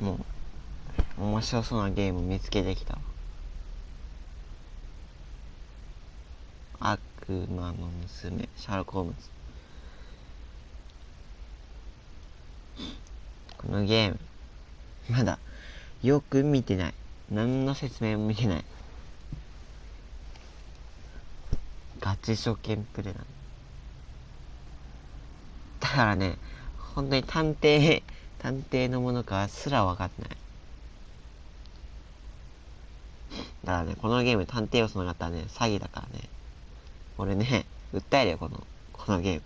もう面白そうなゲーム見つけてきた。悪魔の娘、シャーロックホームズ。このゲームまだよく見てない。何の説明も見てない。ガチ初見プレイなの。だからね、本当に探偵のものかすら分かってない。だからね、このゲーム探偵要素なかったらね、詐欺だからね。俺ね、訴えるよ、このゲーム。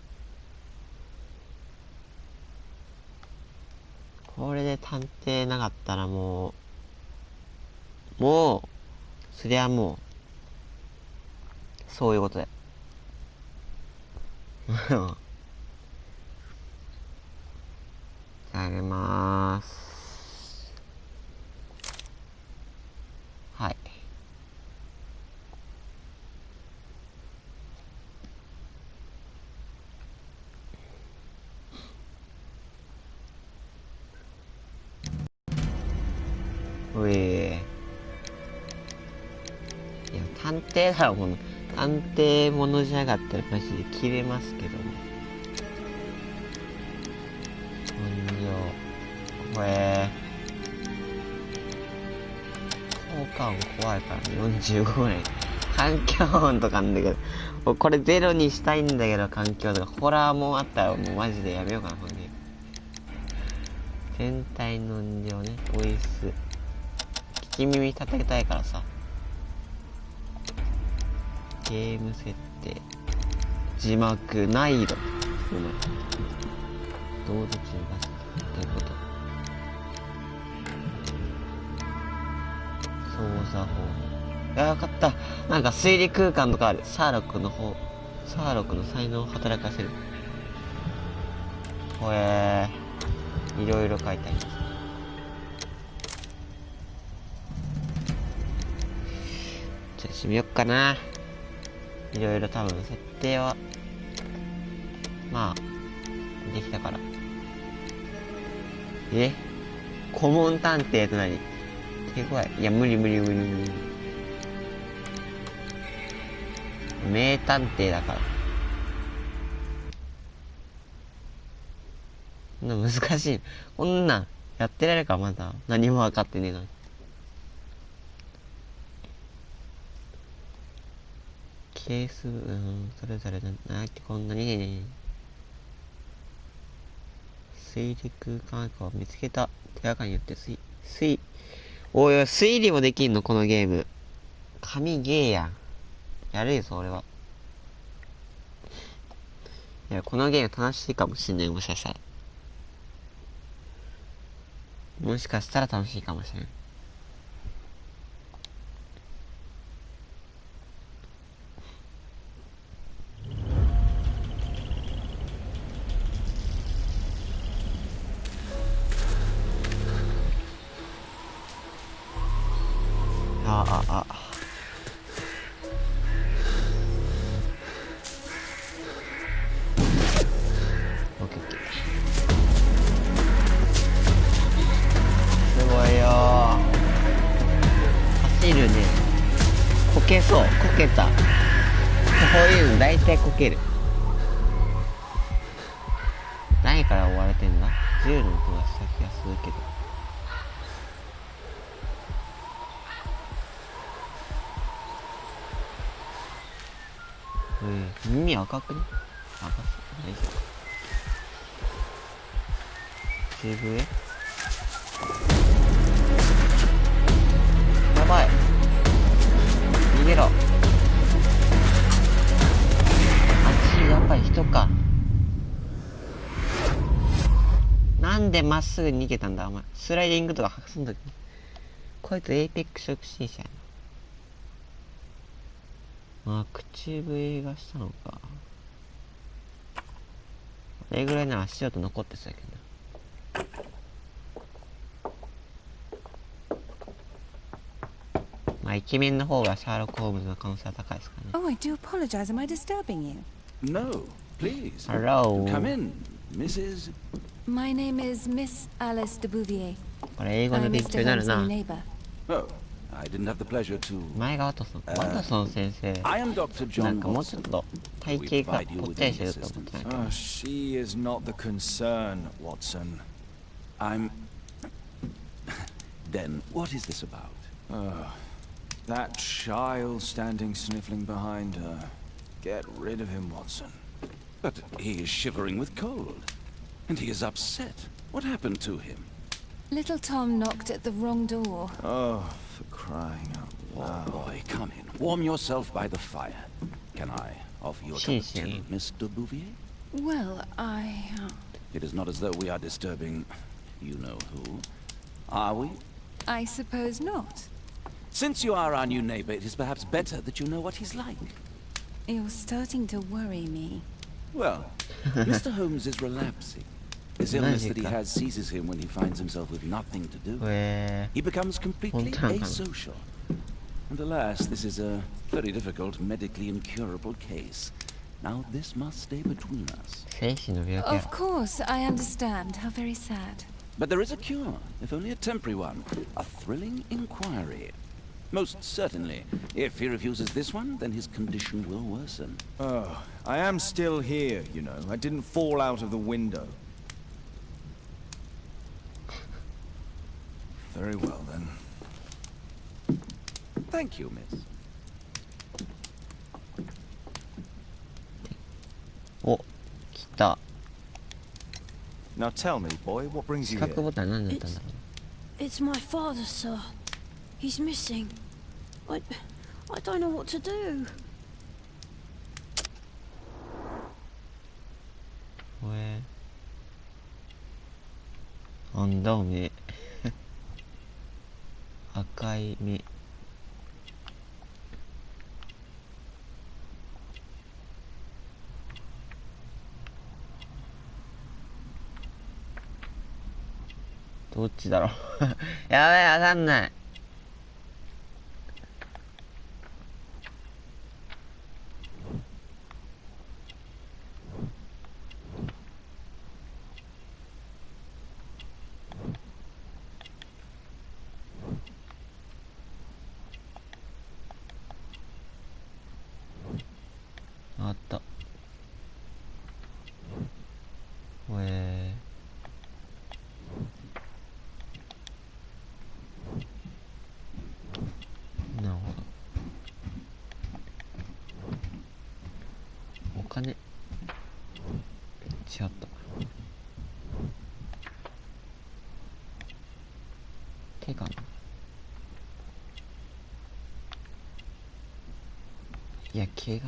これで探偵なかったらもう、そりゃもう、そういうことだよ。じゃあ、あげまーす。はい。うえいや、探偵だろ、この。探偵ものじゃなかったらマジで切れますけども。これ、効果音怖いからね、45ぐらい。環境音とかあんだけど、これゼロにしたいんだけど、環境とか、ホラーもんあったらもうマジでやめようかな、これね。全体の音量ね、ボイス。聞き耳立てたいからさ。ゲーム設定。字幕、難易度。どうぞ中がってこと。操作法。わかった。なんか推理空間とかある。シャーロックの才能を働かせる。いろいろ書いてあります。じゃあしてみよっかな。いろいろ多分設定は、まあ、できたから。顧問探偵と何？手強い。いや、無理。名探偵だから。こんな難しい。こんなんやってられるか、まだ。何も分かってねえのに。係数、それぞれこんなにね。推理空間を見つけた。手がかりによっておいおい、推理もできんのこのゲーム。神ゲーやん。やるよ、それは。いや、このゲーム楽しいかもしんない、もしかしたら。もしかしたら楽しいかもしれん。オッケーオッケー。すごいよー。走るね。こけそう。こけた。こういうの大体こける。何から追われてんだ？銃の音がした気がするけど。耳赤くね？赤くないじゃん。渋やばい。逃げろ。あっち、やっぱり人か。なんでまっすぐ逃げたんだお前。スライディングとかすんときに。こいつエイペック初心者やな。まあ、口笛がしたのか。あれぐらいなら足音残ってそうやけどな。まあ、イケメンの方がシャーロック・ホームズの可能性は高いですからね。Oh, I do apologize. Am I disturbing you? No, please. Hello. Come in, Mrs. My name is Miss Alice de Bouvier. これ英語の I'm 勉強 Mr. になる Holmes' な。 new neighbor. Oh, I didn't have the pleasure to. 前がワトソン。ワトソン先生。 I am Dr. な John んかもうちょっ Watson. と体型がぽっちゃりしてると思ってたけど。 She is not the concern, Watson. I'm. Then what is this about? That child standing sniffling behind her. Get rid of him, Watson. But he is shivering with cold, and he is upset. What happened to him? Little Tom knocked at the wrong door. Oh, for crying out loud. Oh boy, come in. Warm yourself by the fire. Can I offer you a cup of tea, Mr. Bouvier? Well, It is not as though we are disturbing you know who. Are we? I suppose not. Since you are our new neighbor, it is perhaps better that you know what he's like. You're starting to worry me. Well, Mr. Holmes is relapsing. This illness that he has seizes him when he finds himself with nothing to do. He becomes completely asocial. And alas, this is a very difficult, medically incurable case. Now this must stay between us. Of course, I understand. How very sad. But there is a cure, if only a temporary one. A thrilling inquiry. Most certainly. If he refuses this one, then his condition will worsen. Oh, I am still here, you know. I didn't fall out of the window. Very well, then. Thank you, miss. お、来た。 Now tell me, boy, what brings 四 you 角 here? ボタン何だったんだろ It's my father, sir. He's missing. I don't know what to do. う。なんだおめえ。赤い目。どっちだろうやべえ、わかんない。あった。なるほど。お金。違った。手かな。いや、毛が。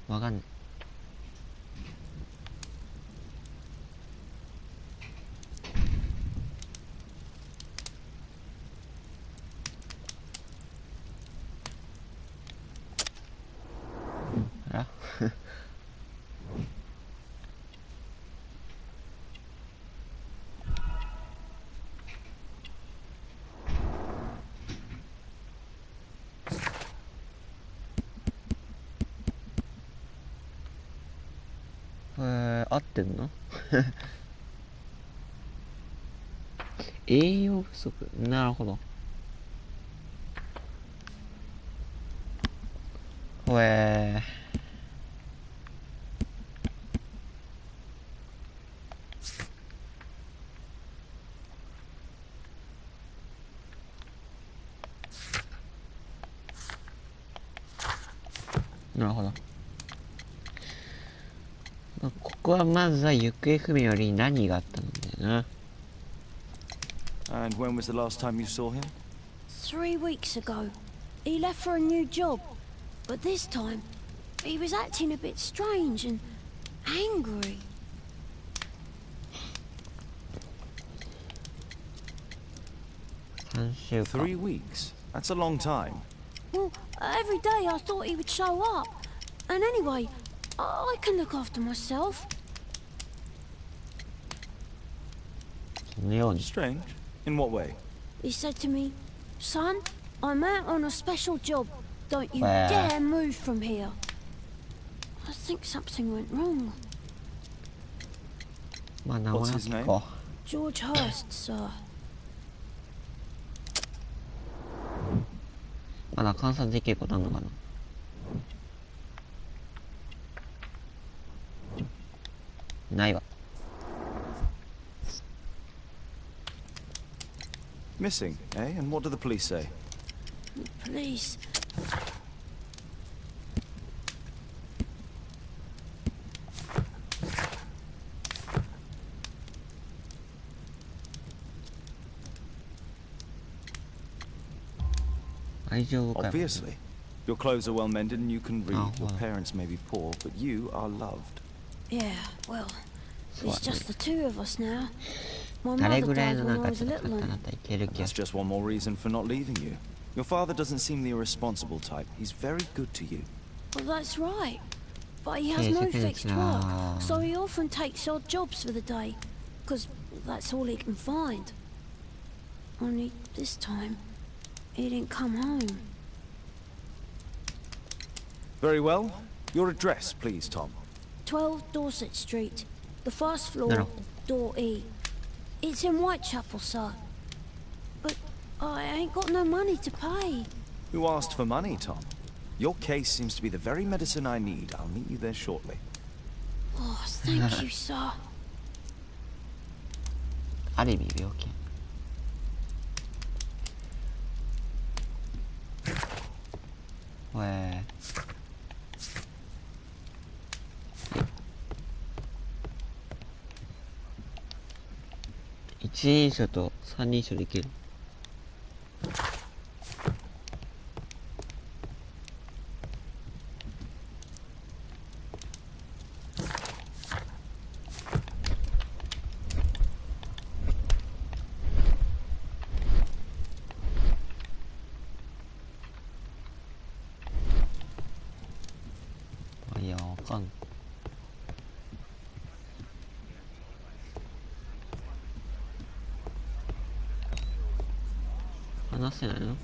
わかんない。あら合ってんの栄養不足。なるほど。なるほど。ここはまずは行方不明より何があったんだよな。And when was the last time you saw him? 3 weeks ago. He left for a new job. But this time, he was acting a bit strange and angry. 3週間。 3 weeks? That's a long time. Well, every day I thought he would show up. And anyway, I can look after myself. そのように。 Strange. In what way? He said to me, "Son, I'm out on a special job. Don't you Well. dare move from here." I think something went wrong. まあ、名もなきか。George Hurst, sir. まだ観察できることあるのかな。ないわ。Missing, eh? And what do the police say? Police. Obviously. Your clothes are well mended and you can read. Your parents may be poor, but you are loved. Yeah, well, it's just the two of us now. My mother died when I was a little one. That's just one more reason for not leaving you. Your father doesn't seem the irresponsible type. He's very good to you. Well, that's right. But he has no fixed work, so he often takes odd jobs for the day, because that's all he can find. Only this time, he didn't come home. Very well. Your address, please, Tom. 12 Dorset Street, the first floor, door E. It's in Whitechapel, sir. But I ain't got no money to pay. Who asked for money, Tom? Your case seems to be the very medicine I need. I'll meet you there shortly. Oh, thank you, sir. ある意味病気。一人称と三人称できる。いや、わかんない。話せないの？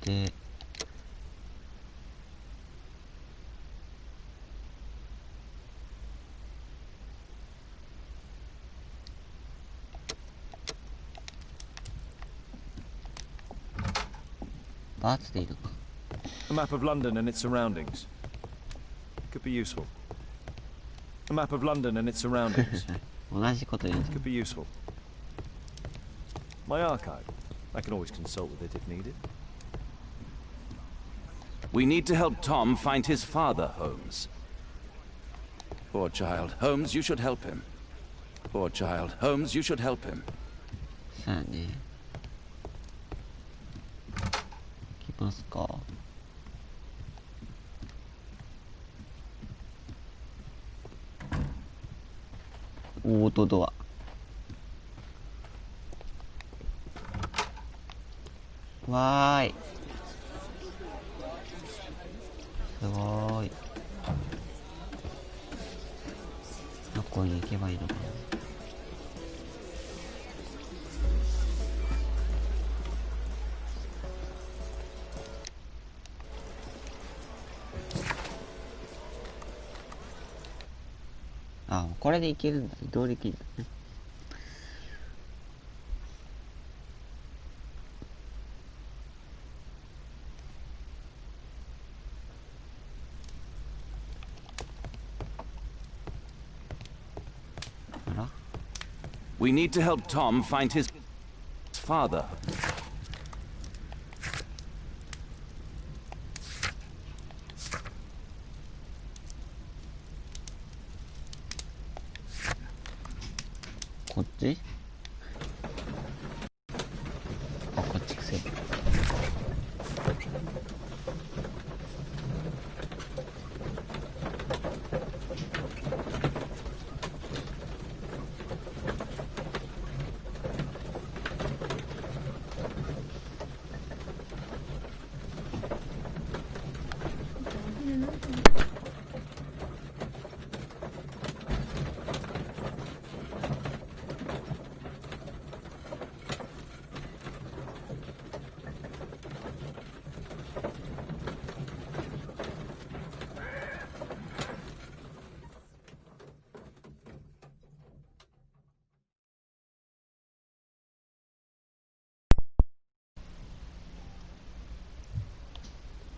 で、バーツでいいのか。A map of London and its surroundings. Could be useful. A map of London and its surroundings. 同じこと言う。Could be useful. My archive. I can always consult with it if needed. We need to help Tom find his father, Holmes. Poor child. Holmes, you should help him. Poor child. Holmes, you should help him. そうやね。行きますか。オートドア。わーい。すごーい。どこに行けばいいのかな。あ、これで行けるんだ。移動できるんだね。あら？ We need to help Tom find his father. こっち？あ、こっちくせ。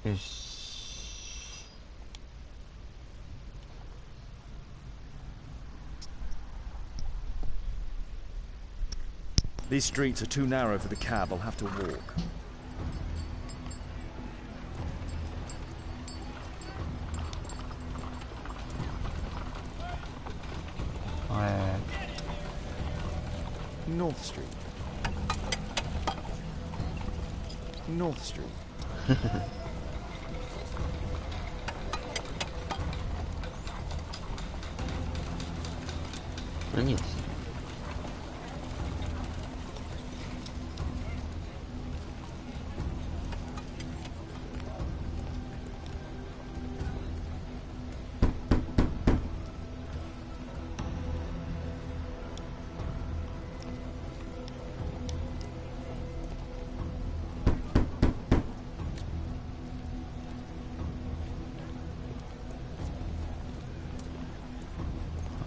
よし。These streets are too narrow for the cab. I'll have to walk. North Street. North Street. 何をしてる？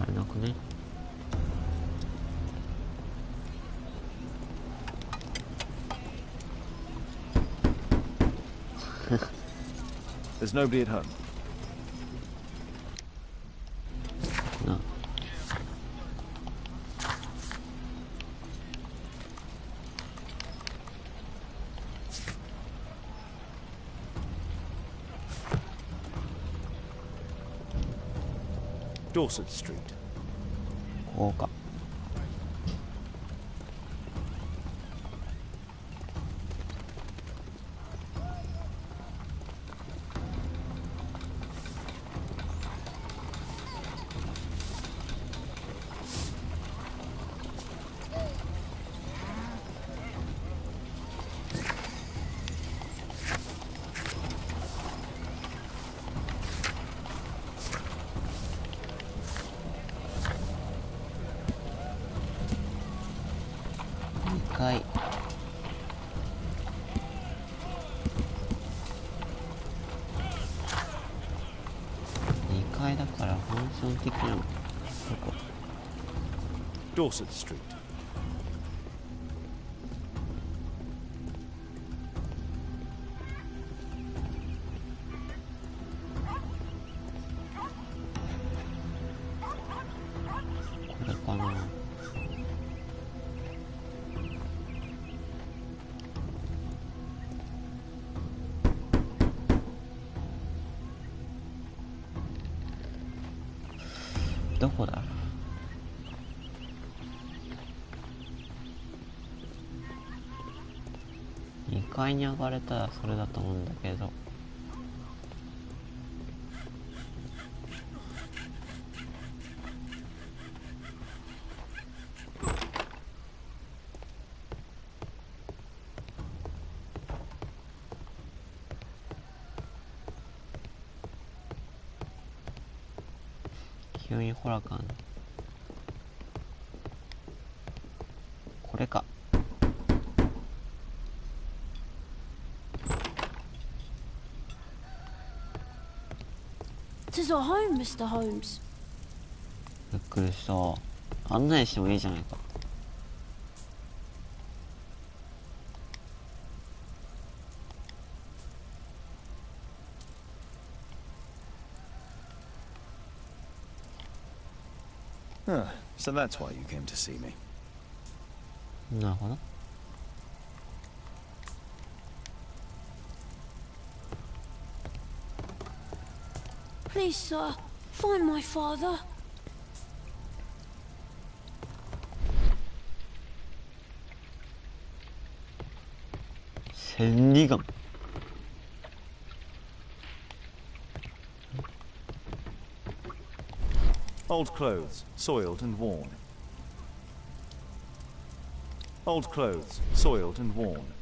あれなくね。 There's nobody at home. No. Dorset Street. こうか。 2階。2階だからファンション的なのどこ？ Dorset Street. これかな。どこだ？2階に上がれたらそれだと思うんだけど。急にホラー感。これか。 'Tis our home, Mr. Holmes. びっくりした。案内してもいいじゃないか。 So that's why you came to see me. なるほど。 Please, sir, find my father. 千里眼。 Old clothes, soiled and worn. Old clothes, soiled and worn.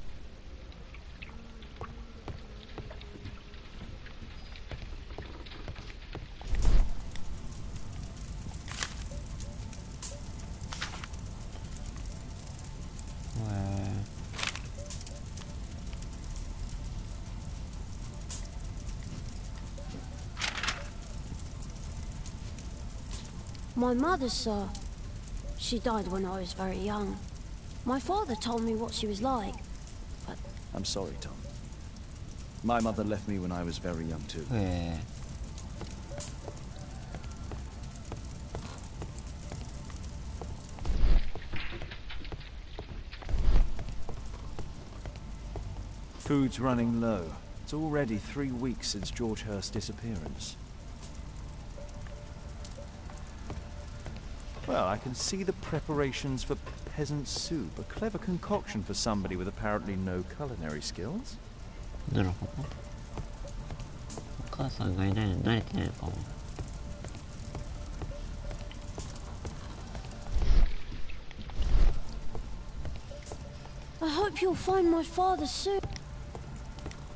My mother, sir. She died when I was very young. My father told me what she was like, but... I'm sorry, Tom. My mother left me when I was very young too. へえ。Food's running low. It's already 3 weeks since George Hurst's disappearance. Well, I can see the preparations for peasant soup. A clever concoction for somebody with apparently no culinary skills. なるほど。お母さんがいないのに慣れてないのかも。I hope you'll find my father soon.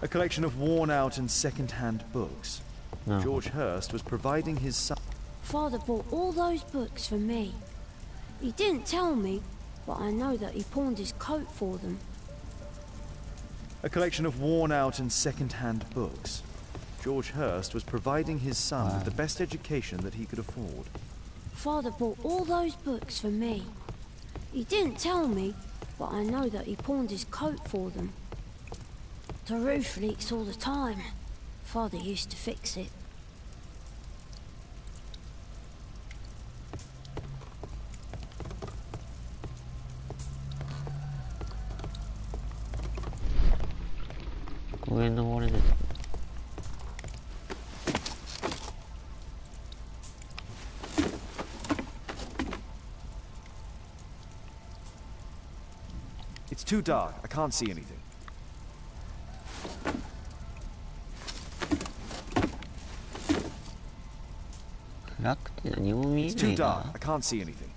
A collection of worn-out and second-hand books. No. George Hurst was providing his son. Father bought all those books for me. He didn't tell me, but I know that he pawned his coat for them. A collection of worn-out and second-hand books. George Hurst was providing his son with the best education that he could afford. Father bought all those books for me. He didn't tell me, but I know that he pawned his coat for them. The roof leaks all the time. Father used to fix it. It's too dark. I can't see anything. It's too dark. I can't see anything.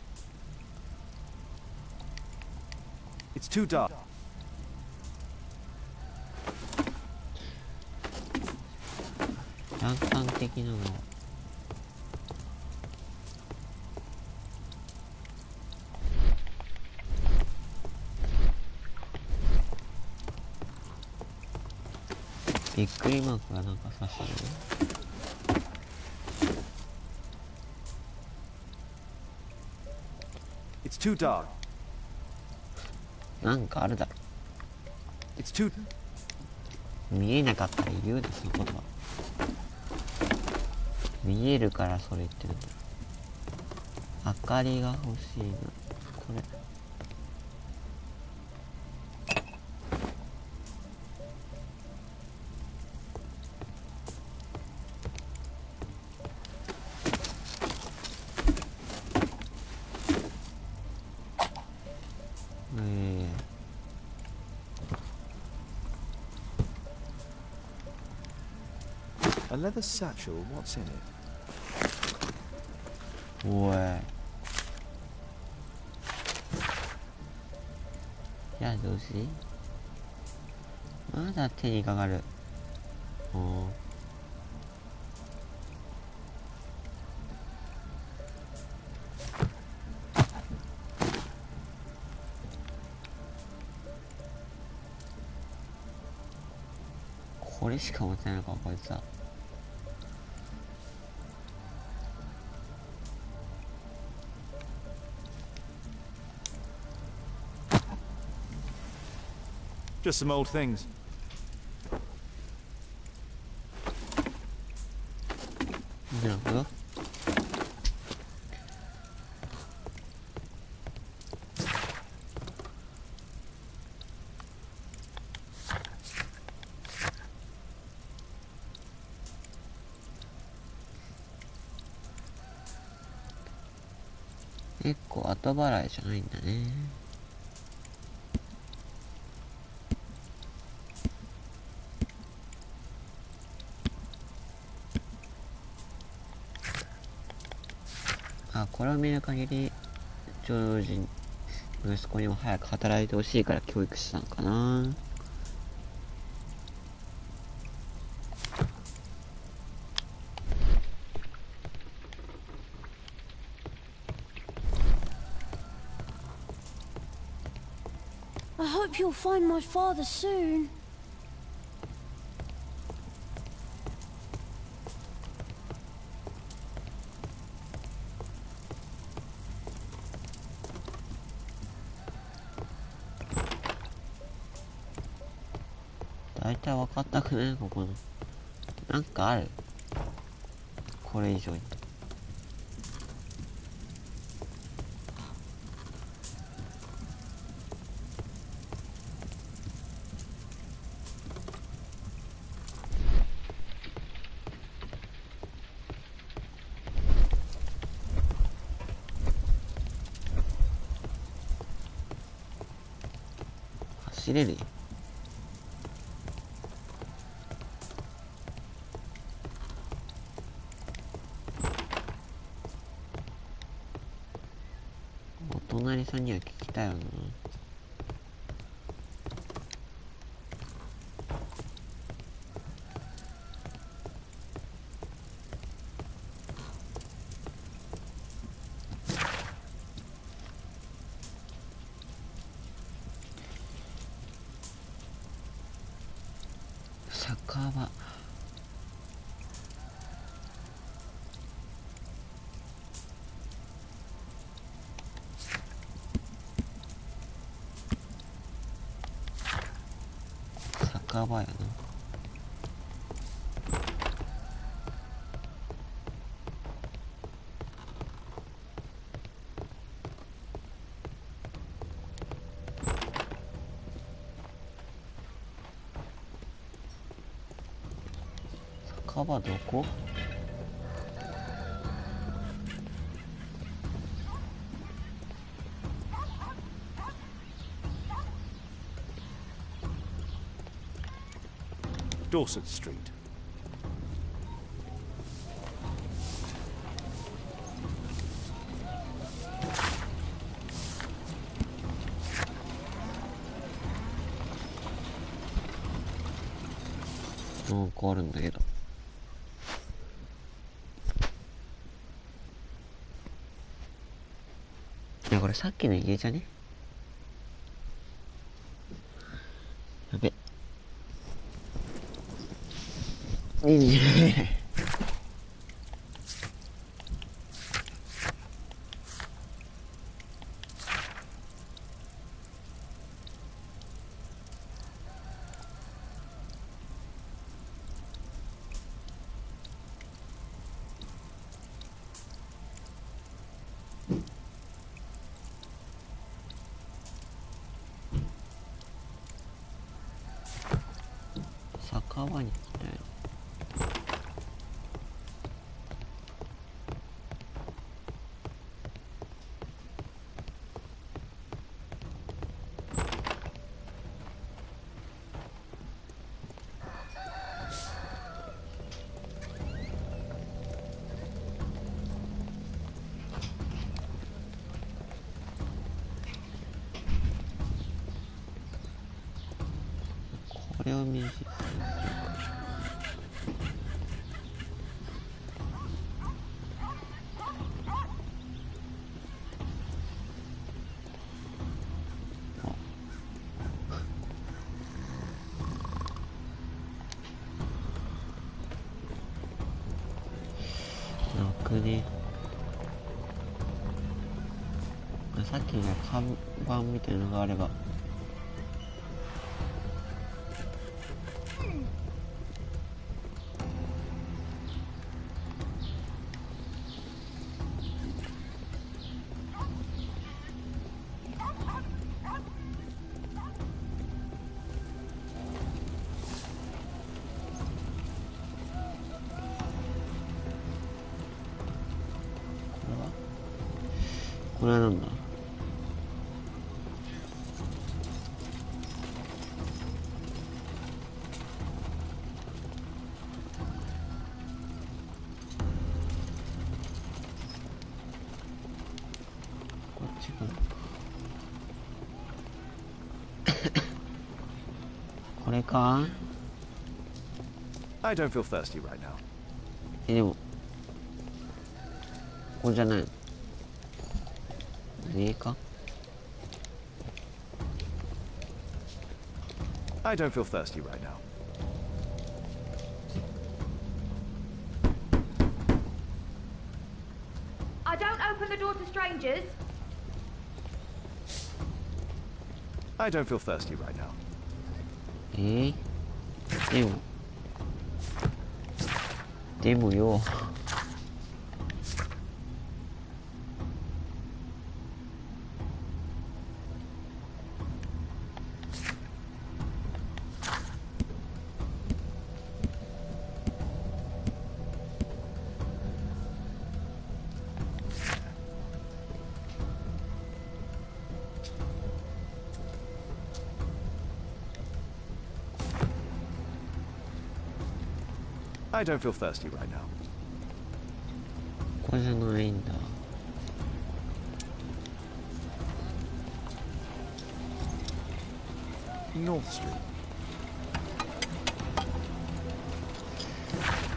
It's too dark. It's too dark. なんかあるだろ。It's too. 見えなかったら言うで、そのことは。見えるからそれ言ってる。明かりが欲しいな。これ。A leather satchel, what's in it? おい。いや、どうしまだ手にかかる。これしか持ってないのか、こいつは。Just some old things. なるほど。結構後払いじゃないんだね。あ、これを見る限りジョージ息子にも早く働いてほしいから教育したのかな。I hope you'll find my father soon. 体分かったくない？ここのなんかある？これ以上に。走れるよ。お隣さんには聞きたいよな。酒場。酒場やな。酒場どこ？Dorset Street.なんかあるんだけど。いや、これさっきの家じゃね？やべ。いいね。酒場に来たよ。これを見るし。泣くね。さっきの看板みたいなのがあれば。これはなんだ？こっちかな。これか？ I don't feel thirsty right now. でもここじゃないの？上か？ I don't feel thirsty right now. I don't open the door to strangers. I don't feel thirsty right now. でもよ。I don't feel thirsty right now. ここじゃないんだ。North Street.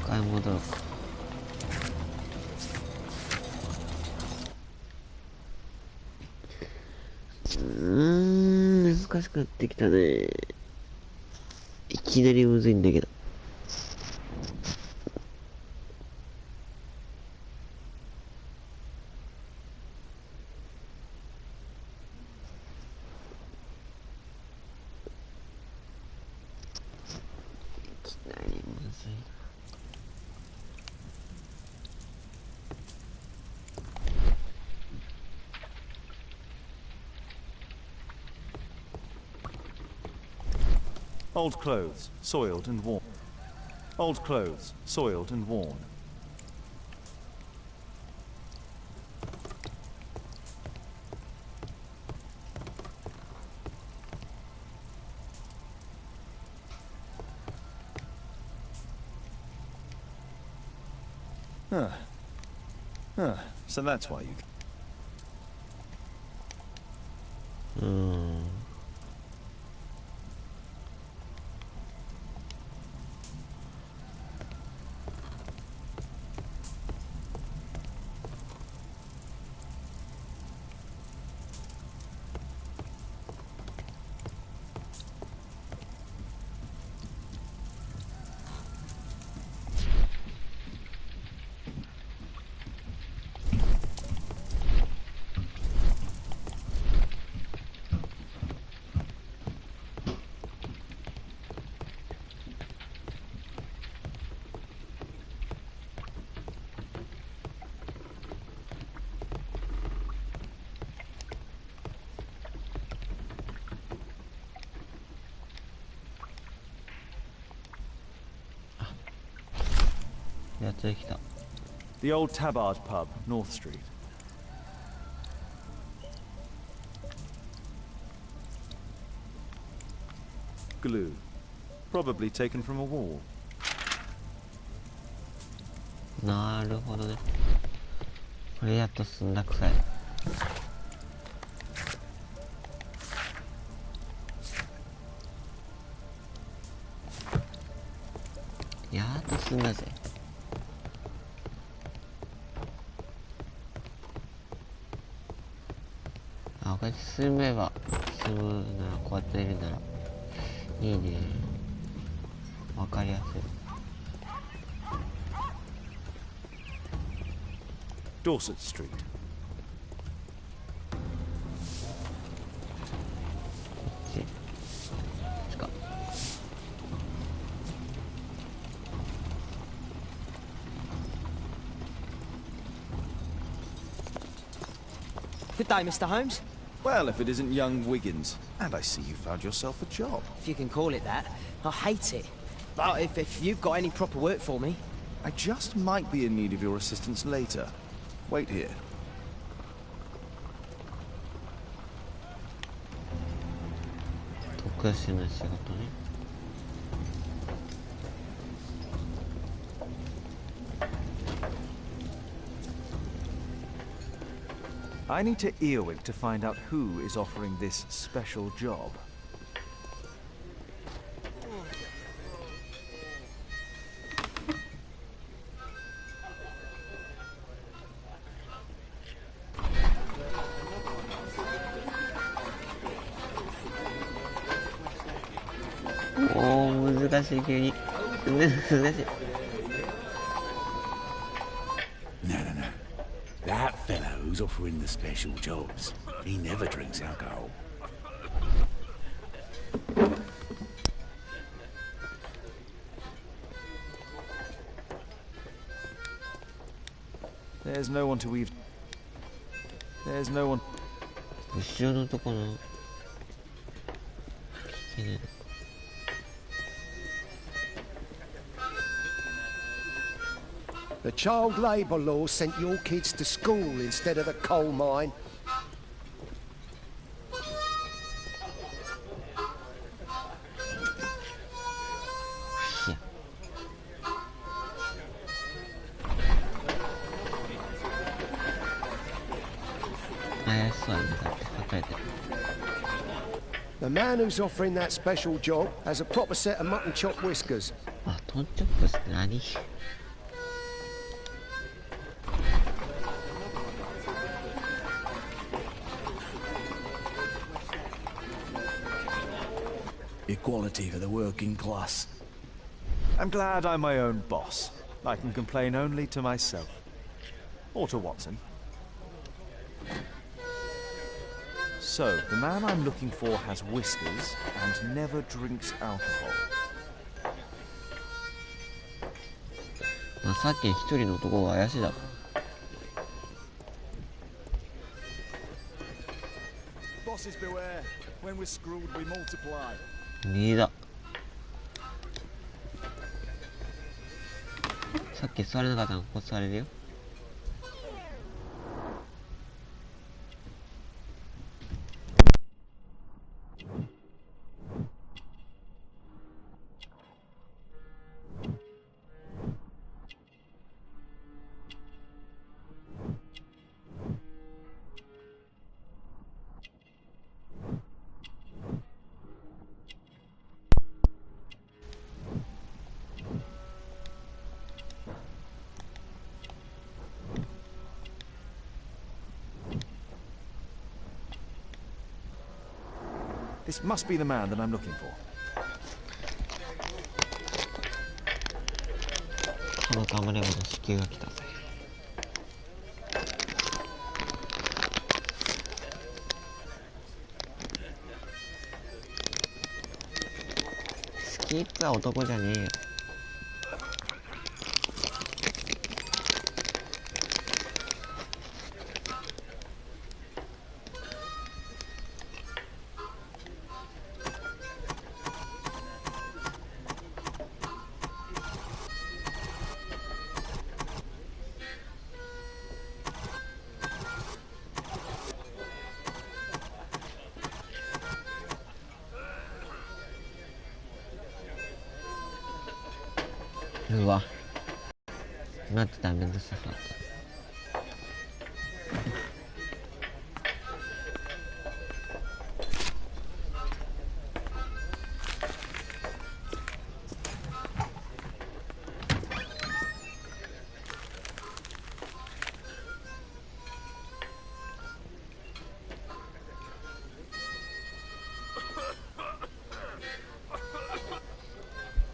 一回戻ろうか。難しくなってきたね。いきなりむずいんだけど。Old clothes, soiled and worn. Old clothes, soiled and worn. So that's why you... The old Tabard pub, North Street. Glue. Probably taken from a wall. なるほどね。これやっと済んだくさい。やっと済んだぜ。あ、こうやって進めば進むならこうやっているならいいね。わかりやすい。Dorset Street. Good day, Mr. Holmes. Well, if it isn't young Wiggins. And I see you found yourself a job. If you can call it that. I hate it. But if you've got any proper work for me... I just might be in need of your assistance later. Wait here. I need to earwig to find out who is offering this special job. Oh, 難しい急に。難しい。That fellow who's offering the special jobs, he never drinks alcohol. There's no one to weave. There's no one. 後ろのとこの聞けねえ。The child labour law sent your kids to school instead of the coal mine. The man who's offering that special job has a proper set of mutton chop whiskers. あ、トンチョップって何？Equality for the working class. I'm glad I'm my own boss. I can complain only to myself. Or to Watson. So, the man I'm looking for has whiskers and never drinks alcohol. まあ、さっき一人の男が怪しいだろ。Bosses beware. When we're screwed, we multiply. 右だ。さっき座れなかったのここ座れるよ。This must be the man that I'm looking for. このカムレモの支給が来たぜ。スキップは男じゃねえよ。うわ、待ってたらめんどくさそうだった。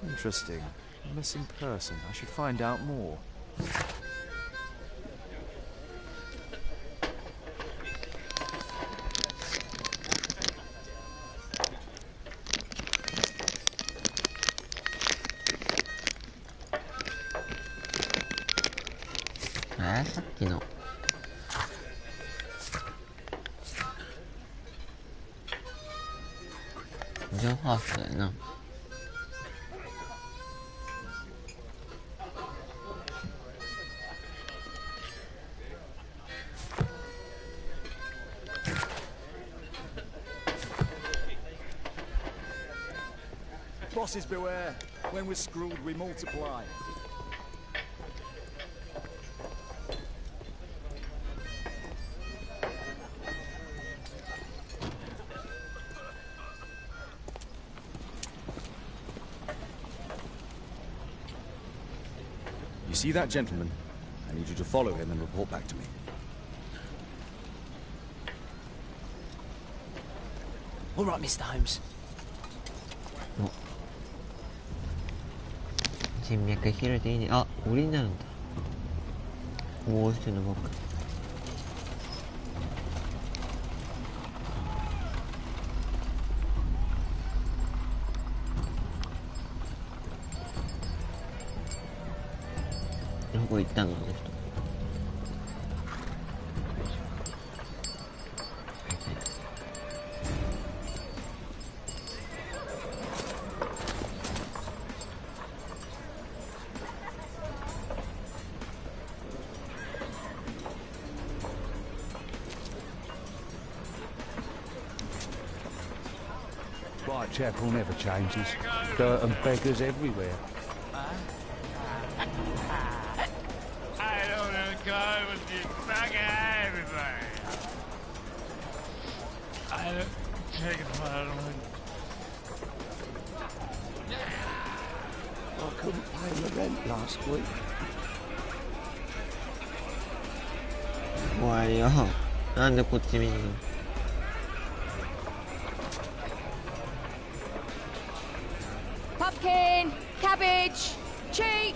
Interesting. Missing person. I should find out more.さっきのジョンハーフだよな。Bosses beware. When we're screwed, we multiply. You see that gentleman? I need you to follow him and report back to me. All right, Mr. Holmes. 人脈広いていいね。あ、俺になるんだ。もう一人の僕。どこ行ったのあの人。Whitechapel never changes. Dirt and beggars everywhere. I don't know, go with you, bugger everybody. I don't take it for I couldn't pay the rent last week. 怖いよ。なんでこっち見るの？ Pumpkin, cabbage, cheap.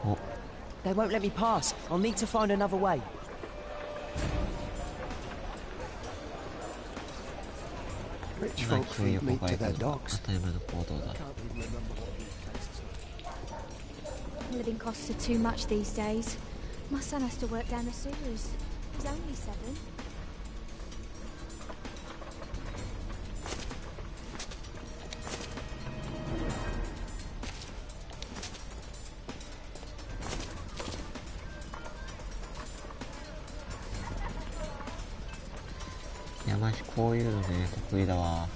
お。 They won't let me pass. I'll need to find another way. Rich folk feed meat to their dogs. Living costs are too much these days. My son has to work down the sewers. He's only 7.山しこういうのね得意だわ。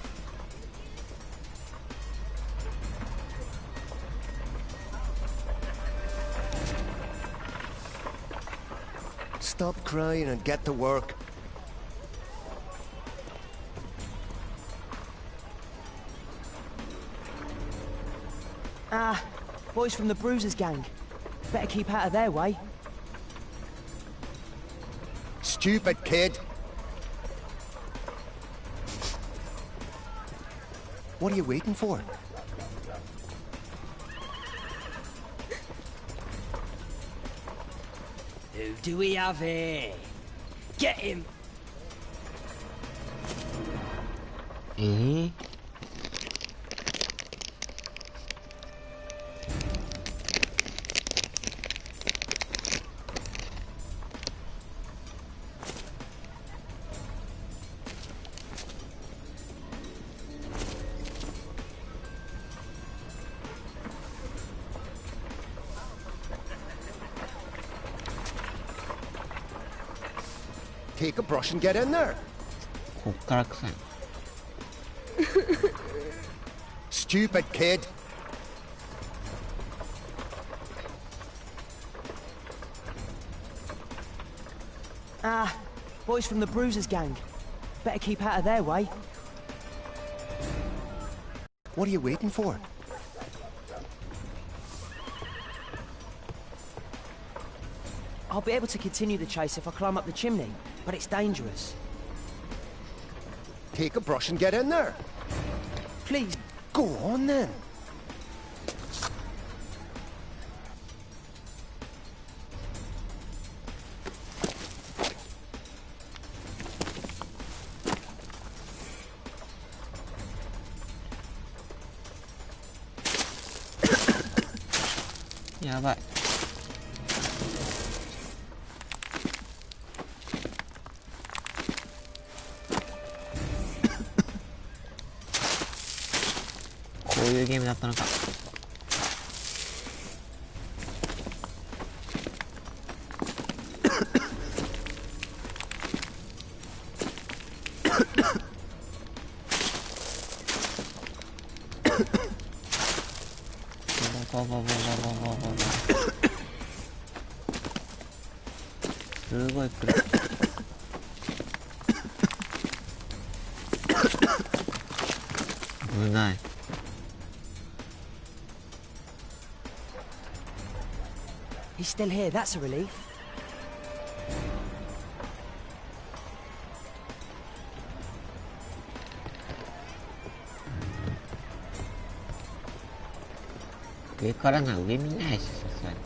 Stop crying and get to work. Ah, boys from the Bruisers gang. Better keep out of their way. Stupid kid. What are you waiting for? Who do we have here? Get him! Eh? Take a brush and get in there. こっから臭い。 Stupid kid. Ah, boys from the Bruisers gang. Better keep out of their way. What are you waiting for? I'll be able to continue the chase if I climb up the chimney, but it's dangerous. Take a brush and get in there. Please. Go on then.やばい。こういうゲームだったのか。すごい暗い。危ない。He's still here, that's a relief. Sure 上からな、上見ないし、さすがに。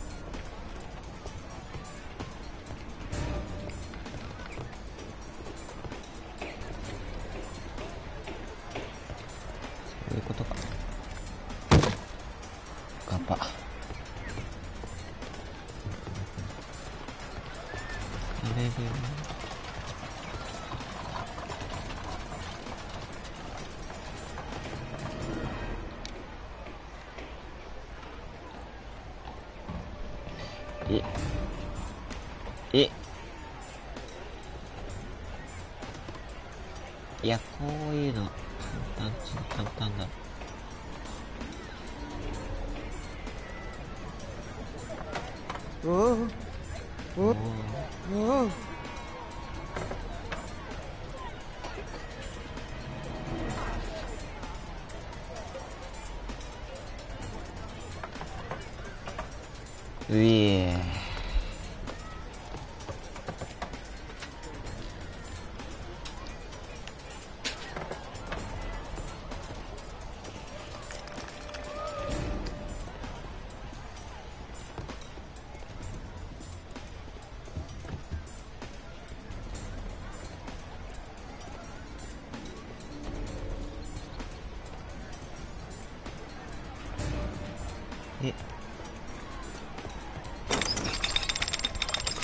そういうことか。いや、こういうの簡単だ。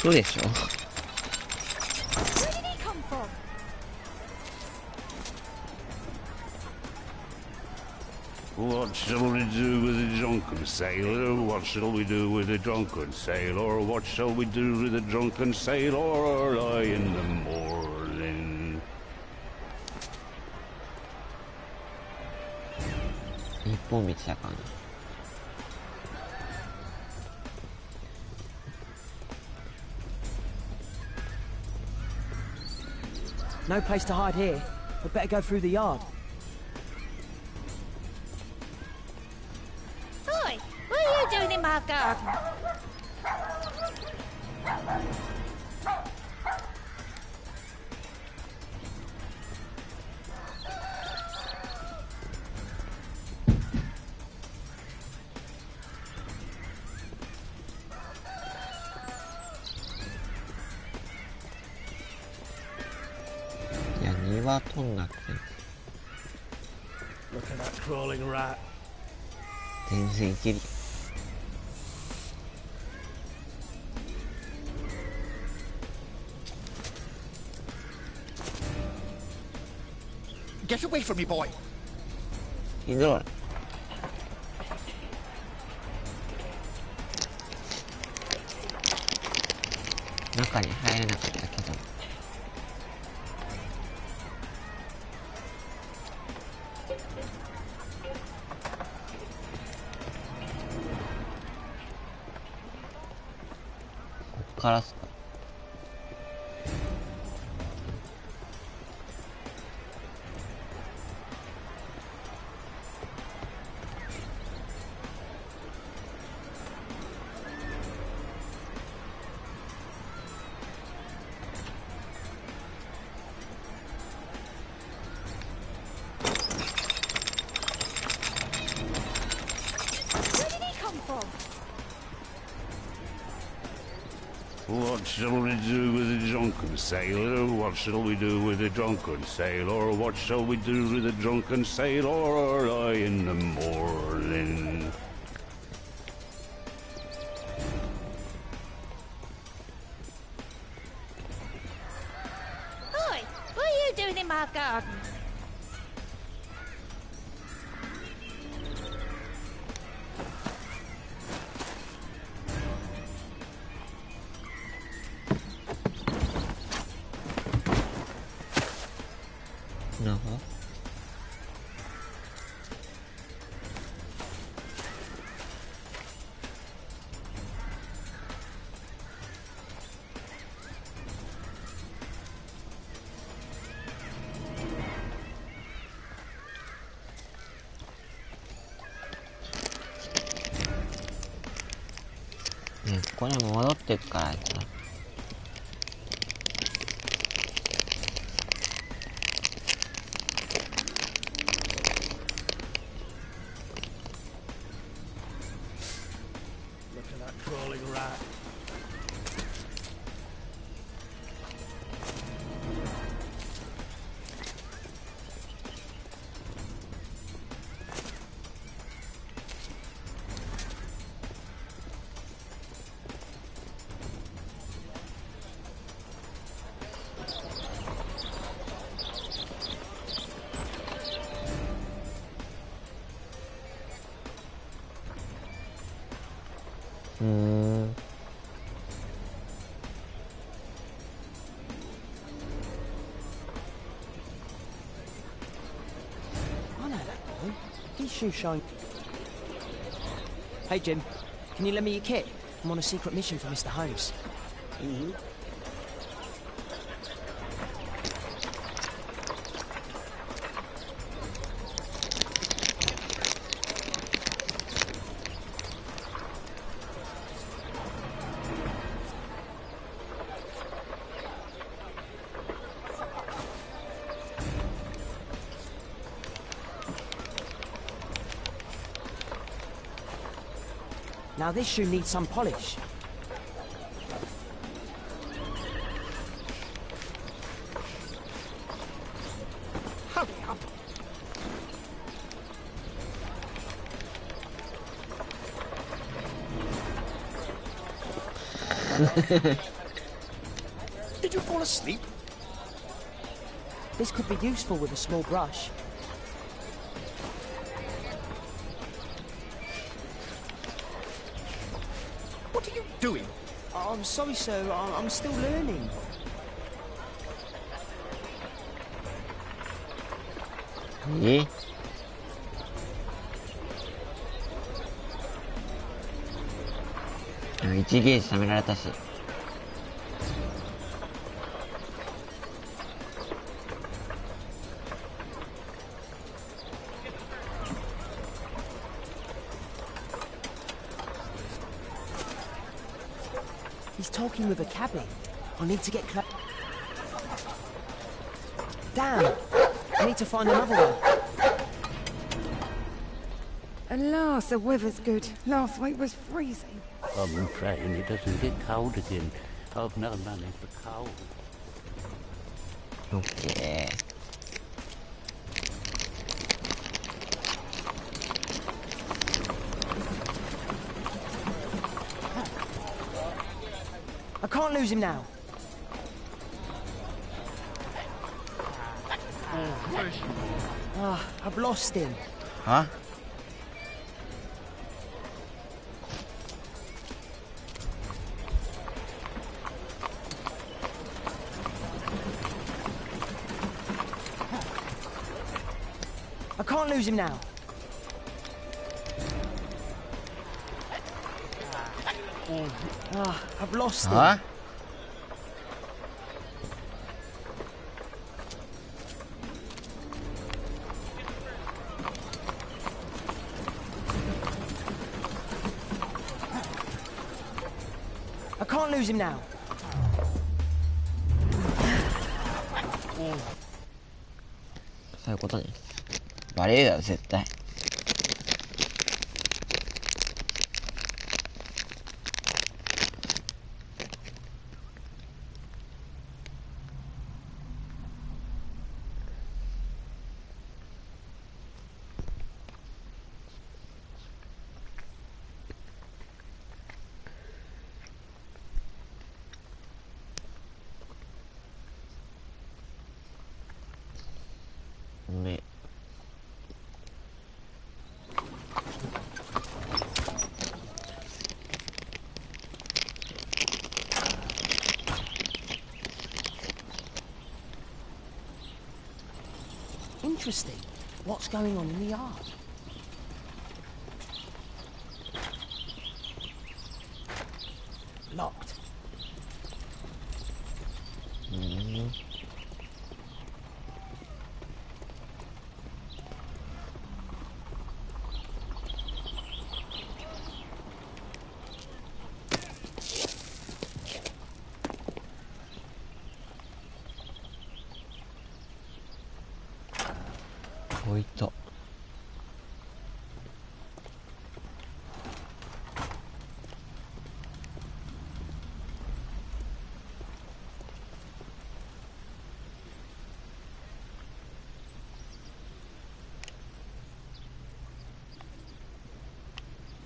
嘘でしょ。What shall we do with the drunken sailor? What shall we do with the drunken sailor? What shall we do with the drunken sailor early in the morning? 日本道だからな。No place to hide here. We'd better go through the yard. Oi! What are you doing in my garden? Look at that crawling rat. 全然いけるよ。Get away from me, boy. ひどい。中に入れなかったけど。カラスか。What shall we do with the drunken sailor? What shall we do with the drunken sailor? What shall we do with the drunken sailor early in the morning? Oi! What are you doing in my garden? No.ね、ここにも戻ってくからやつな。These shoes shine. Hey, Jim. Can you lend me your kit? I'm on a secret mission for Mr. Holmes. Now this shoe needs some polish. Hurry up. Did you fall asleep? This could be useful with a small brush. What are you doing? Oh, I'm sorry, sir. I'm still learning. Eh? Ah, 1ゲージ貯められたし。He's talking with a cabbie. I need to get close. Damn! I need to find another one. At last, the weather's good. Last week was freezing. I'm praying it doesn't get cold again. I've no money for coal. Okay. I can't lose him now. I've lost him. Huh? I can't lose him now. I've lost him. Huh? I can't lose him now. そういうことね。バレるだろ絶対。ね。Interesting. What's going on in the yard? Locked.置いた。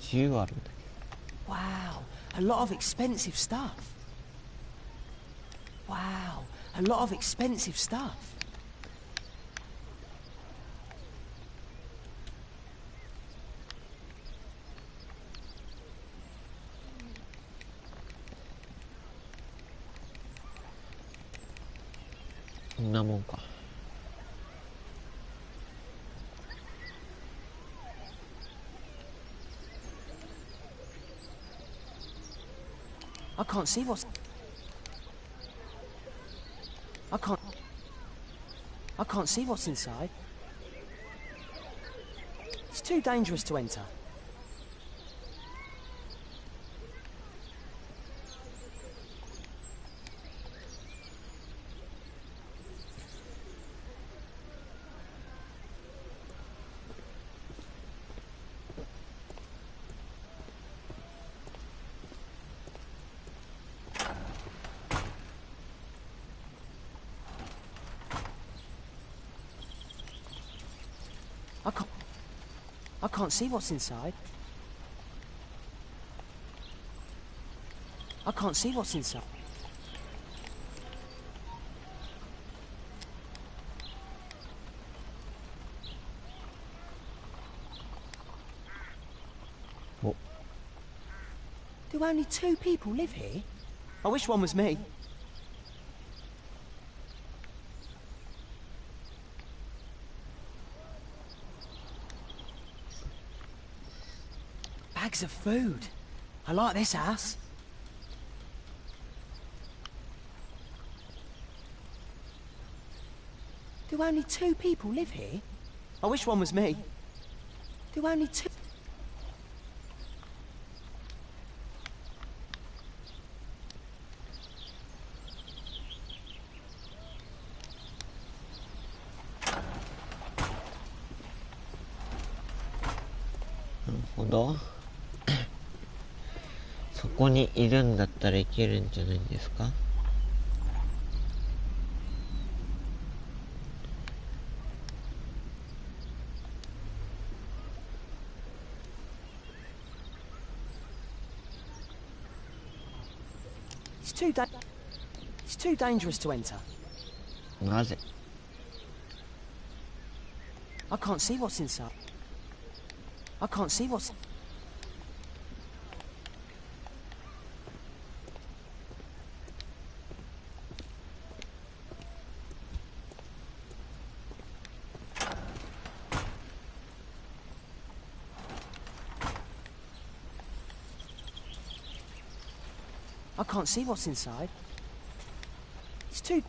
10あるんだけど。Wow, a lot of expensive stuff. Wow, a lot of expensive stuff. こんなもんか。I can't see what's... I can't see what's inside. It's too dangerous to enter. I can't see what's inside. I can't see what's inside. What? Do only 2 people live here? I wish one was me. Bags of food. I like this house. Do only 2 people live here? I wish one was me. Do only 2...なるほど。そこにいるんだったらいけるんじゃないんですか。It's too dangerous to enter. なぜ？ I can't see what's inside. I can't see what's... I can't see what's inside. It's too...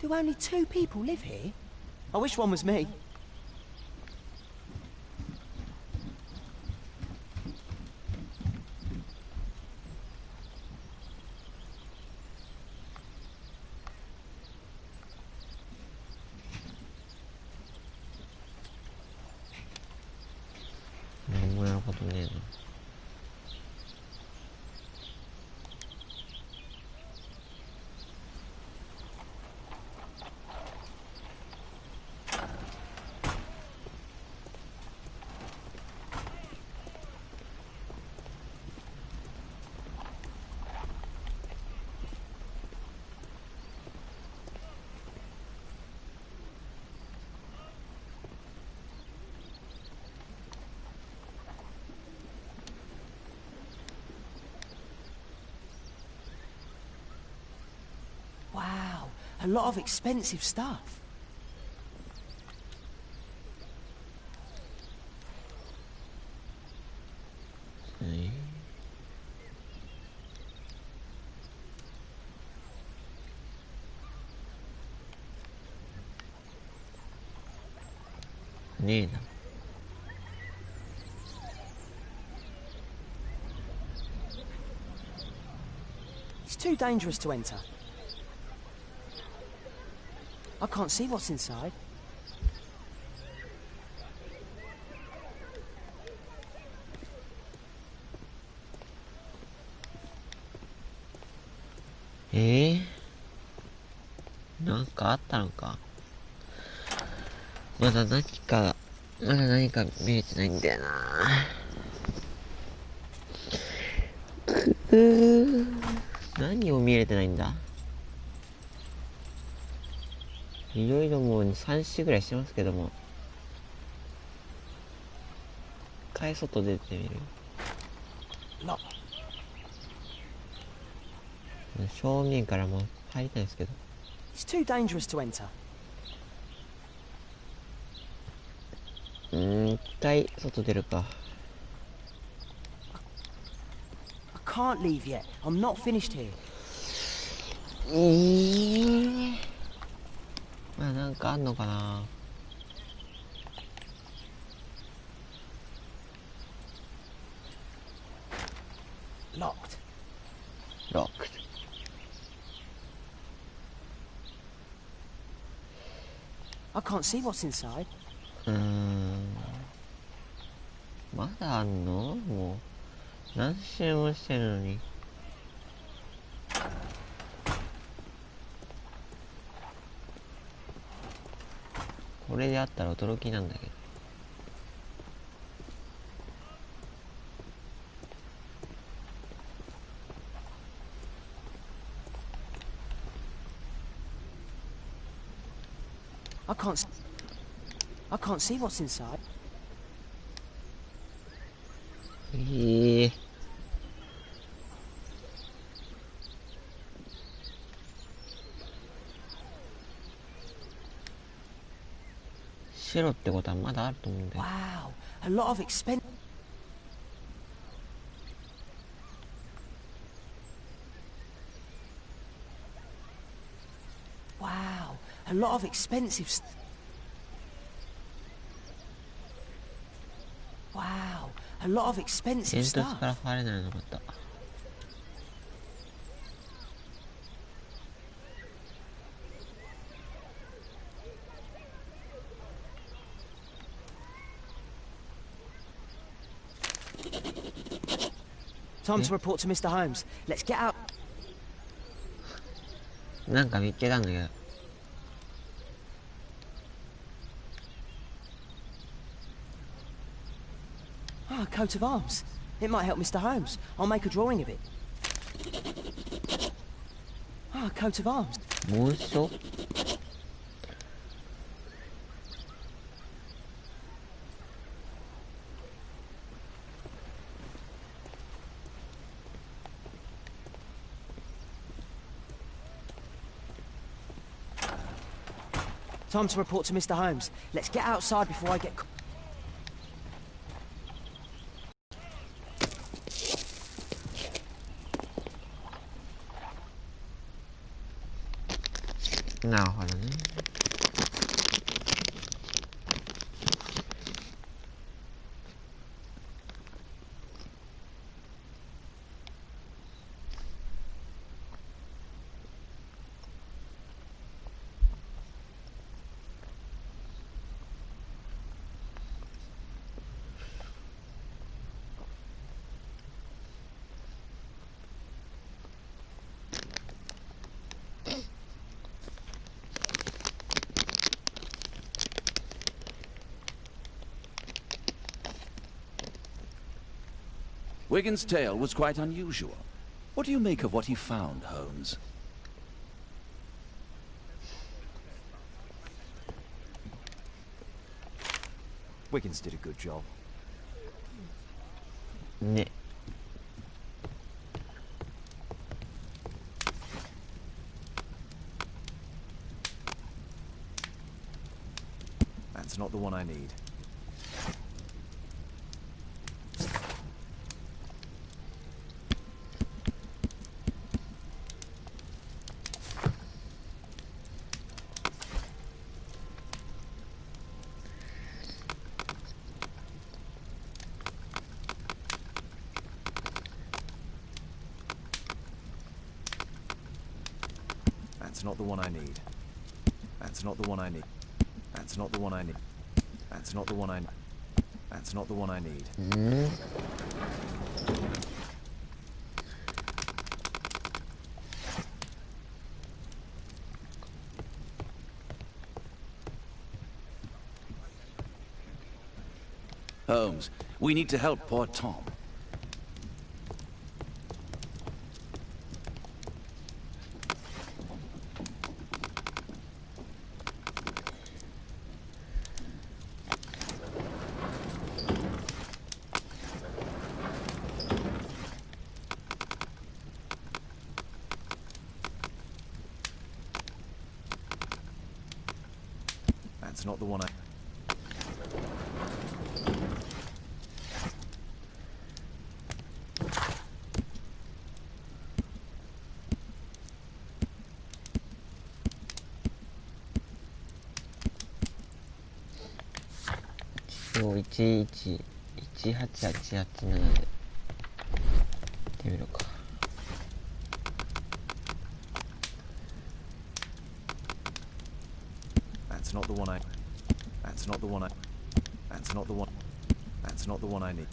Do only 2 people live here? I wish one was me. Wow, a lot of expensive stuff. Okay. Nina. It's too dangerous to enter. I can't see what's inside.なんかあったのか。まだ何か見れてないんだよな。何を見れてないんだ。いろいろもう3周ぐらいしてますけども、一回外出てみる。正面からも入りたいんですけど。It's too dangerous to enter. 一回外出るか。I can't leave yet. I'm not finished here. まあなんかあんのかな。Locked. Locked. I can't see what's inside. まだあんの？もう何周もしてるのに。これであったら驚きなんだけど。I can't see what's inside. 白ってことはまだあると思うんだよ。Wow, a lot of expense. Wow, a lot of expensive. Wow, a lot of expensive 煙突 stuff. から入れないのかった。Time to report to Mr. Holmes. Let's get out. なんか見つけたんだけど。Ah, a coat of arms. It might help Mr. Holmes. I'll make a drawing of it. Ah, a coat of arms. 紋章Time to report to Mr. Holmes. Let's get outside before I get... なるほどね。Wigan's tale was quite unusual. What do you make of what he found, Holmes? Wiggins did a good job. ね。That's not the one I need. That's not the one I need. That's not the one I need. That's not the one I need. That's not the one I need. That's not the one I need. Holmes, we need to help poor Tom. That's not the one I...111887で行ってみるか。That's not the one I... That's not the one I... That's not the one... That's not the one I need.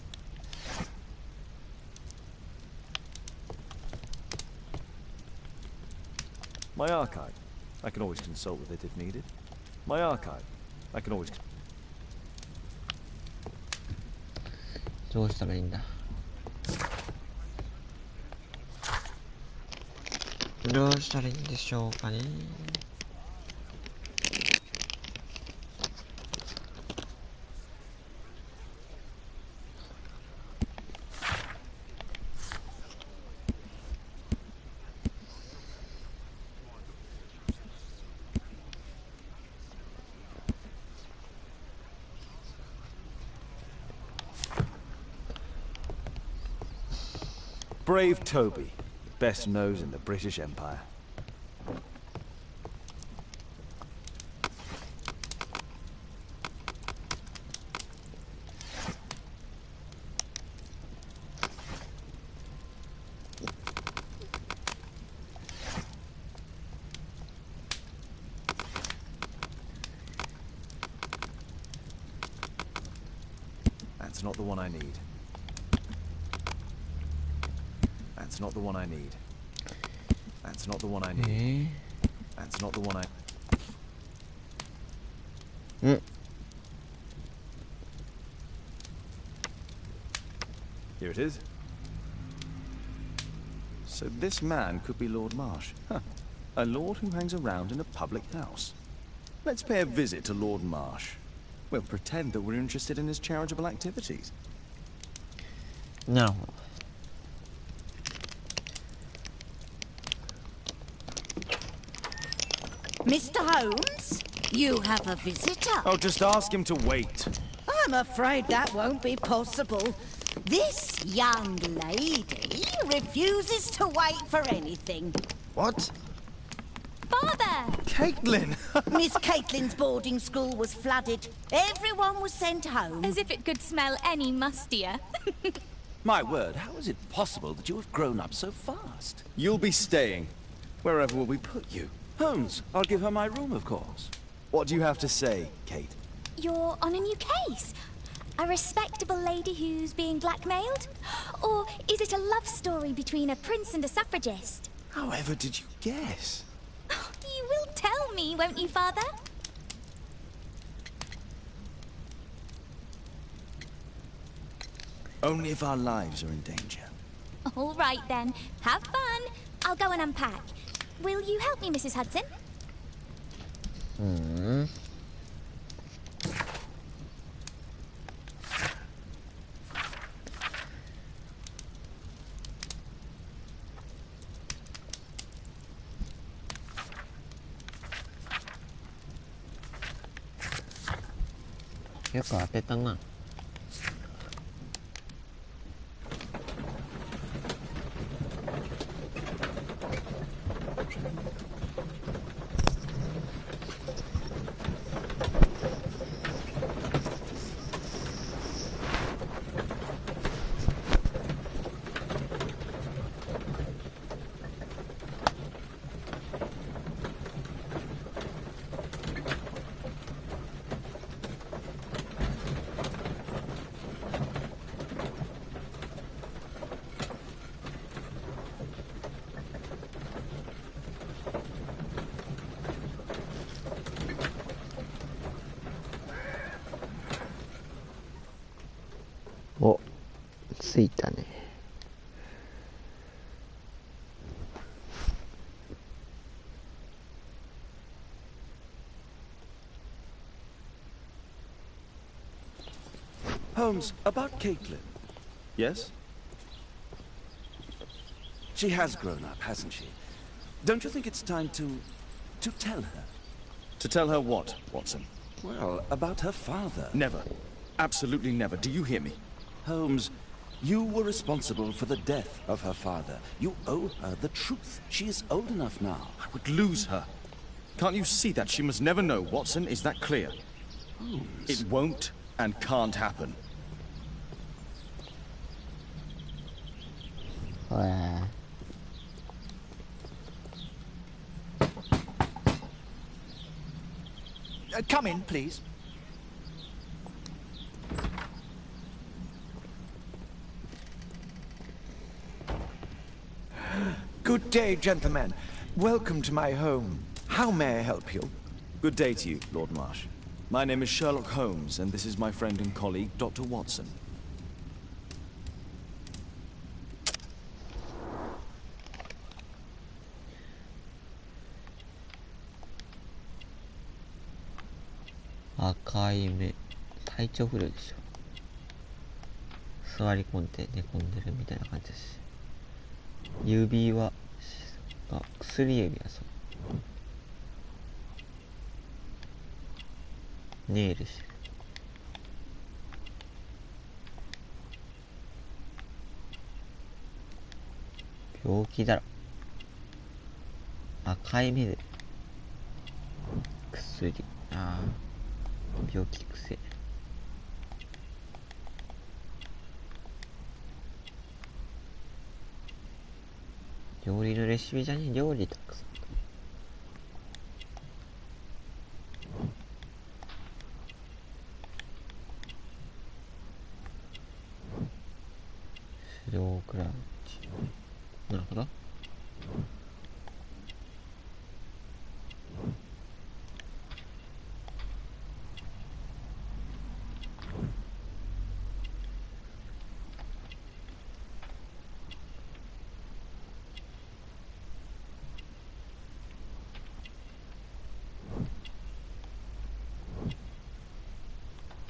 My archive. I can always consult with it if needed. My archive. I can always... どうしたらいいんだ。どうしたらいいんでしょうかね。Brave Toby, best nose in the British Empire. That's not the one I need. That's not the one I need. That's not the one I need. That's not the one I... Here it is. So this man could be Lord Marsh. Huh. A lord who hangs around in a public house. Let's pay a visit to Lord Marsh. We'll pretend that we're interested in his charitable activities. No. Mr. Holmes, you have a visitor. Oh, just ask him to wait. I'm afraid that won't be possible. This young lady refuses to wait for anything. What? Father! Caitlin! Miss Caitlin's boarding school was flooded. Everyone was sent home. As if it could smell any mustier. My word, how is it possible that you have grown up so fast? You'll be staying. Wherever will we put you? Holmes, I'll give her my room, of course. What do you have to say, Kate? You're on a new case. A respectable lady who's being blackmailed? Or is it a love story between a prince and a suffragist? However did you guess? You will tell me, won't you, Father? Only if our lives are in danger. All right, then. Have fun. I'll go and unpack. Will you help me, Mrs. Hudson?よく当てたな。お、着いたね。Holmes, about Caitlin. Yes? She has grown up, hasn't she? Don't you think it's time to tell her? To tell her what, Watson? Well, about her father. Never. Absolutely never. Do you hear me? Holmes, you were responsible for the death of her father. You owe her the truth. She is old enough now. I would lose her. Can't you see that? She must never know, Watson. Is that clear? Holmes. It won't and can't happen. Come in, please. Good day, gentlemen. Welcome to my home. How may I help you? Good day to you, Lord Marsh. My name is Sherlock Holmes, and this is my friend and colleague, Dr. Watson. Akaime. 体調不良でしょ。座り込んで寝込んでるみたいな感じだし。指は、薬指はそう。ネイルしてる。病気だろ。赤い目で。薬。ああ。病気癖。料理のレシピじゃねえ、料理たくさん。スロークラウチ。なるほど。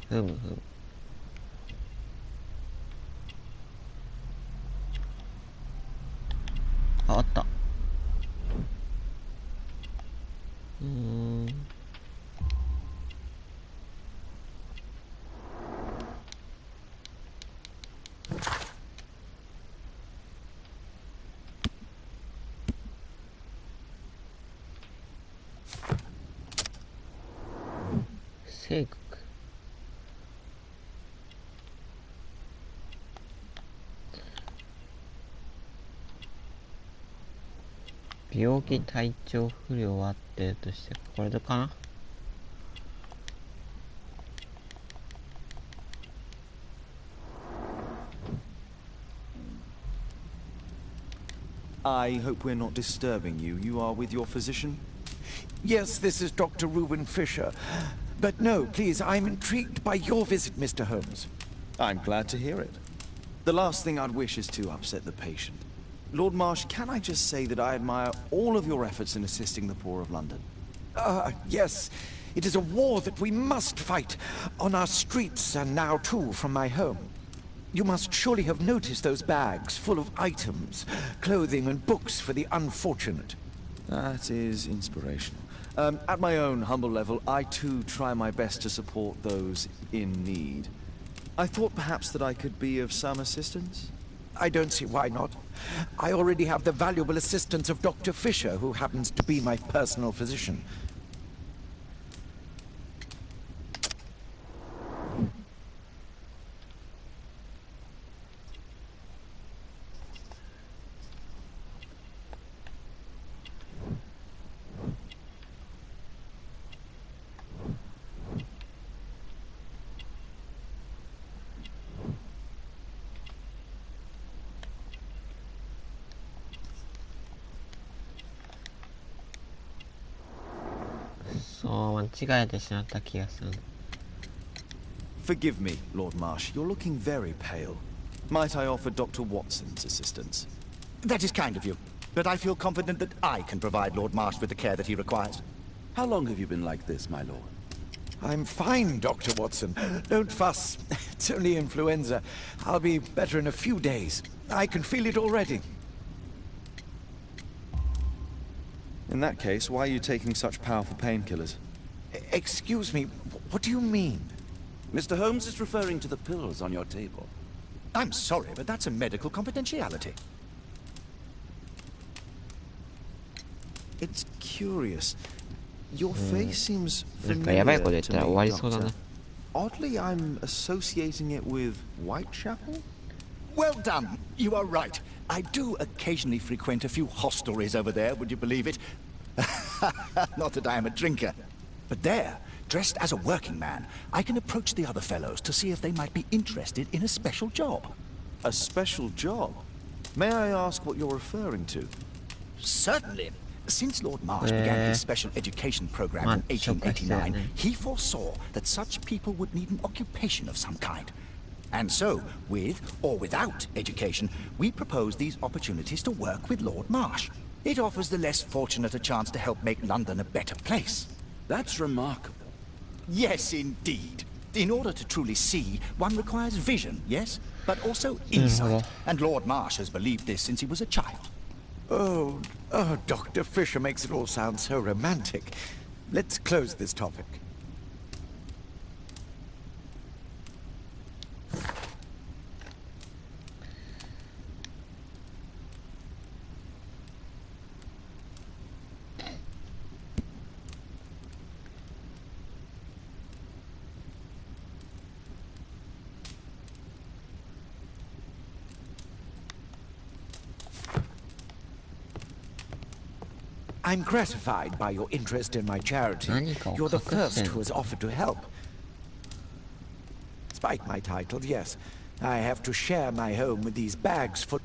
ふむふむ。あった。性格。病気体調不良はあってるとしてこれでかな。I hope we're not disturbing you. You are with your physician? Yes, this is Dr. Reuben Fisher. But no, please, I'm intrigued by your visit, Mr. Holmes. I'm glad to hear it. The last thing I'd wish is to upset the patient. Lord Marsh, can I just say that I admire all of your efforts in assisting the poor of London? Yes. It is a war that we must fight, on our streets and now too from my home. You must surely have noticed those bags full of items, clothing and books for the unfortunate. That is inspirational. At my own humble level, I too try my best to support those in need. I thought perhaps that I could be of some assistance? I don't see why not. I already have the valuable assistance of Dr. Fisher, who happens to be my personal physician. Forgive me, Lord Marsh. You're looking very pale. Might I offer Dr. Watson's assistance? That is kind of you, but I feel confident that I can provide Lord Marsh with the care that he requires. How long have you been like this, my lord? I'm fine, Dr. Watson. Don't fuss. It's only influenza. I'll be better in a few days. I can feel it already. In that case, why are you taking such powerful painkillers? Excuse me, what do you mean? Mr. Holmes is referring to the pills on your table. I'm sorry, but that's a medical confidentiality. It's curious. Your face seems familiar to me, Doctor. Oddly, I'm associating it with Whitechapel? Well done. You are right. I do occasionally frequent a few hostelries over there, would you believe it? Not that I am a drinker. But there, dressed as a working man, I can approach the other fellows to see if they might be interested in a special job. A special job? May I ask what you're referring to? Certainly. Since Lord Marsh began his special education program in 1889, he foresaw that such people would need an occupation of some kind. And so, with or without education, we propose these opportunities to work with Lord Marsh. It offers the less fortunate a chance to help make London a better place. That's remarkable. Yes, indeed. In order to truly see, one requires vision, yes? But also insight. And Lord Marsh has believed this since he was a child. Oh, Dr. Fisher makes it all sound so romantic. Let's close this topic. I'm gratified by your interest in my charity. You're the first who has offered to help. Despite my title, yes, I have to share my home with these bags full.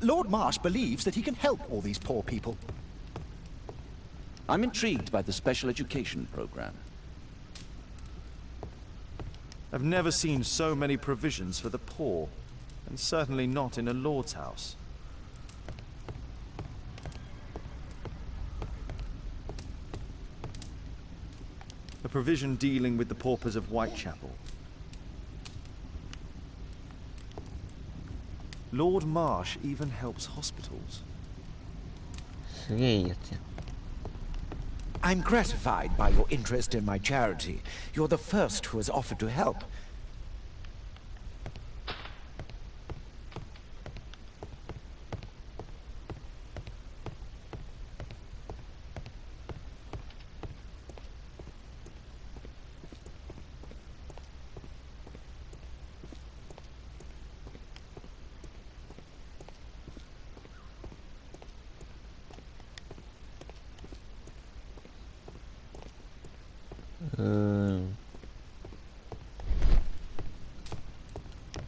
Lord Marsh believes that he can help all these poor people. I'm intrigued by the special education program. I've never seen so many provisions for the poor, and certainly not in a lord's house. A provision dealing with the paupers of Whitechapel. Lord Marsh even helps hospitals. I'm gratified by your interest in my charity. You're the first who has offered to help.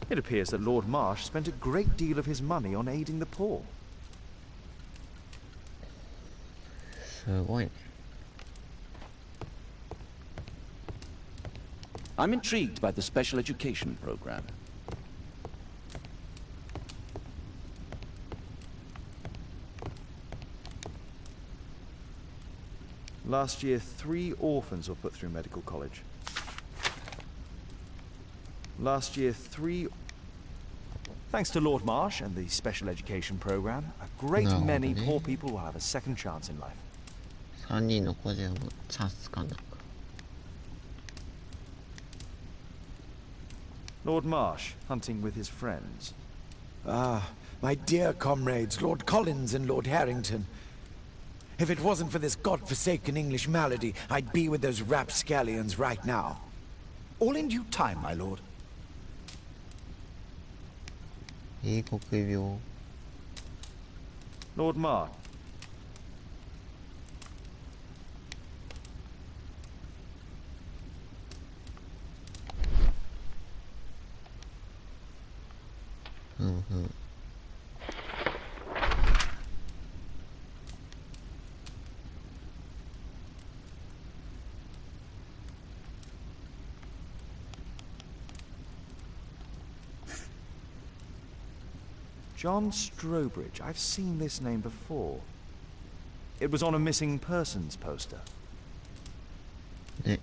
It appears that Lord Marsh spent a great deal of his money on aiding the poor. I'm intrigued by the special education program. Last year, 3 orphans were put through medical college. Last year, 3... Thanks to Lord Marsh and the special education program, a great many poor people will have a second chance in life. Lord Marsh, hunting with his friends. Ah, my dear comrades, Lord Collins and Lord Harrington. If it wasn't for this godforsaken English malady, I'd be with those rapscallions right now. All in due time, my lord. Lord Marsh. John Strobridge. I've seen this name before. It was on a missing persons poster. ね、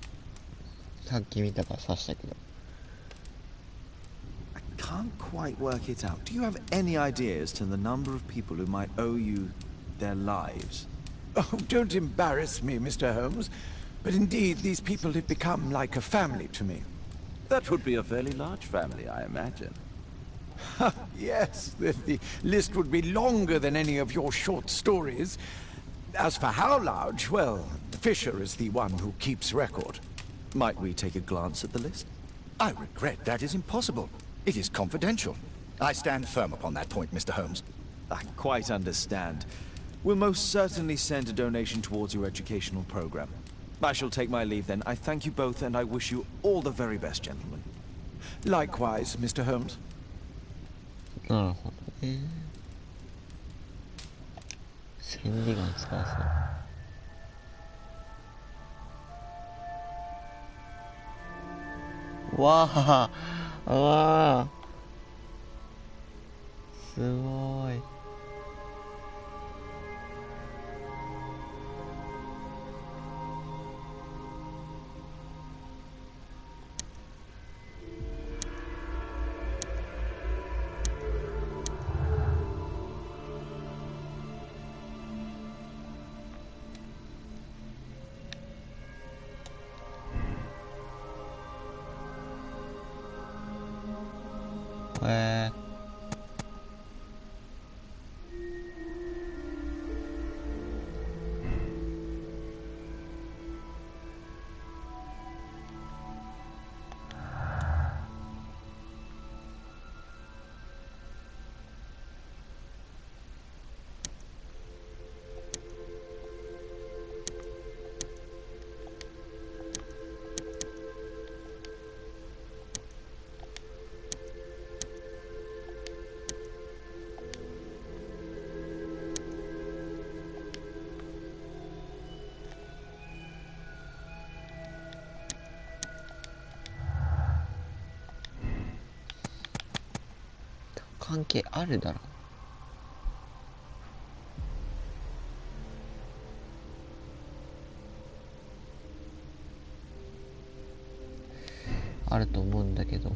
さっき見たから刺したけど。I can't quite work it out. Do you have any idea as to the number of people who might owe you their lives? Oh, don't embarrass me, Mr. Holmes. But indeed, these people have become like a family to me. That would be a fairly large family, I imagine. Yes, the list would be longer than any of your short stories. As for how large, well, Fisher is the one who keeps record. Might we take a glance at the list? I regret that is impossible. It is confidential. I stand firm upon that point, Mr. Holmes. I quite understand. We'll most certainly send a donation towards your educational program. I shall take my leave then. I thank you both and I wish you all the very best, gentlemen. Likewise, Mr. Holmes. なるほどね。千里眼使わそう。わあ、わあ、すごい。関係あるだろう。あると思うんだけど、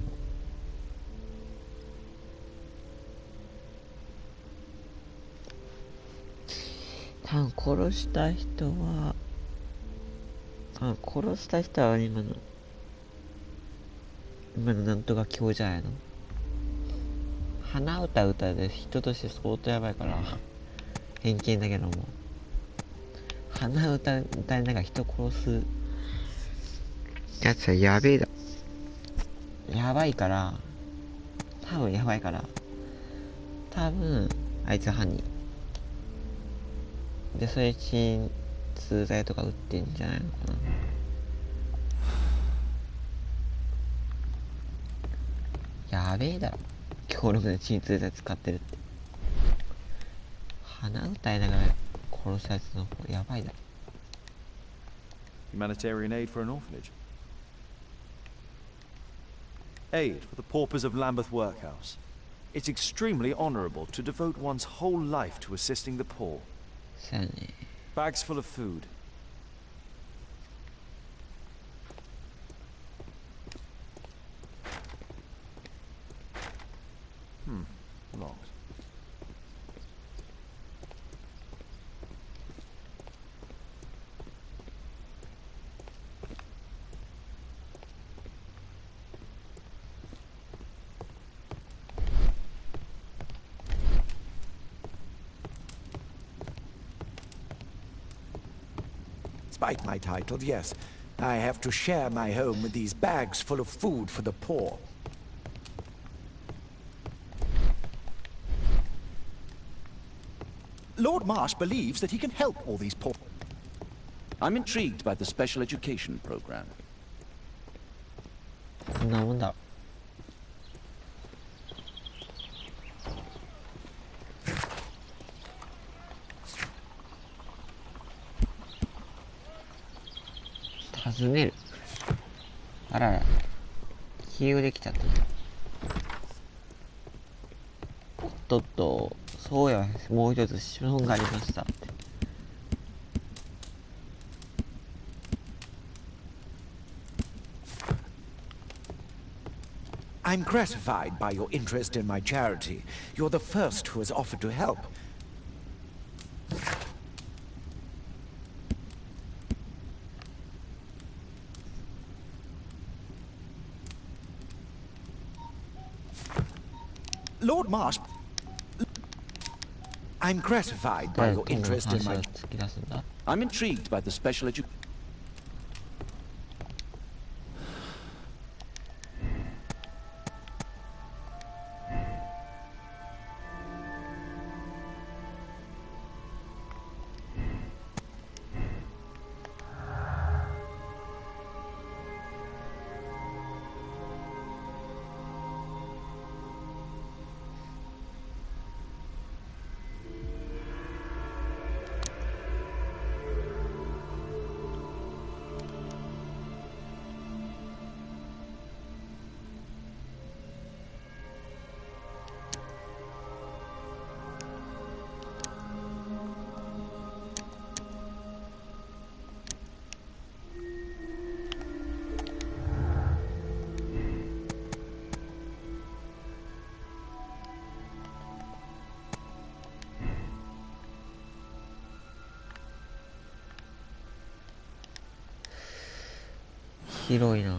多分殺した人は今のなんとか今日じゃないの。鼻歌歌で人として相当やばいから、偏見だけども、鼻歌歌いながら人殺すやつはやべえだ。やばいから、多分あいつ犯人で、それ鎮痛剤とか打ってんじゃないのかな。やべえだろ、強力な鎮痛剤使ってるって。鼻歌いながら殺すやつの方やばいだろ。 Humanitarian aid for an orphanage. Aid for the paupers of Lambeth Workhouse. It's extremely honourable to devote one's whole life to assisting the poor. Bags full of food. Locked. Despite my title, yes, I have to share my home with these bags full of food for the poor. Lord Marsh believes that he can help all these poor... I'm intrigued by the special education program. こんなもんだ。尋ねる。あらら、気をできちゃった。とっと、そうや、もう一つ質問がありましたって。I'm gratified by your interest in my charity. You're the first who has offered to help. Lord Marsh, I'm gratified by your interest in my... I'm intrigued by the special education.広いな。ど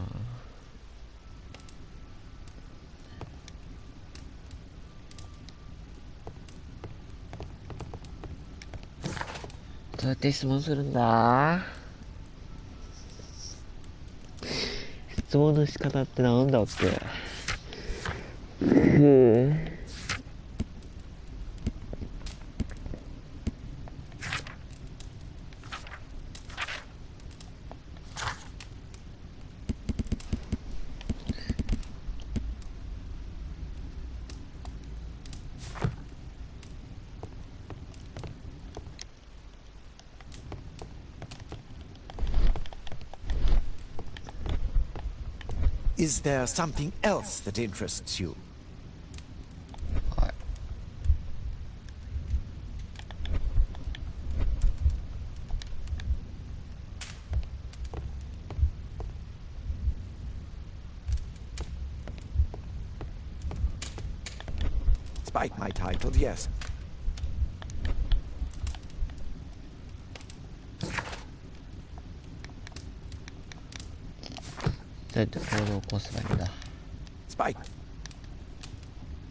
うやって質問するんだ。質問の仕方ってなんだっけ。Is there something else that interests you? Despite my title, yes.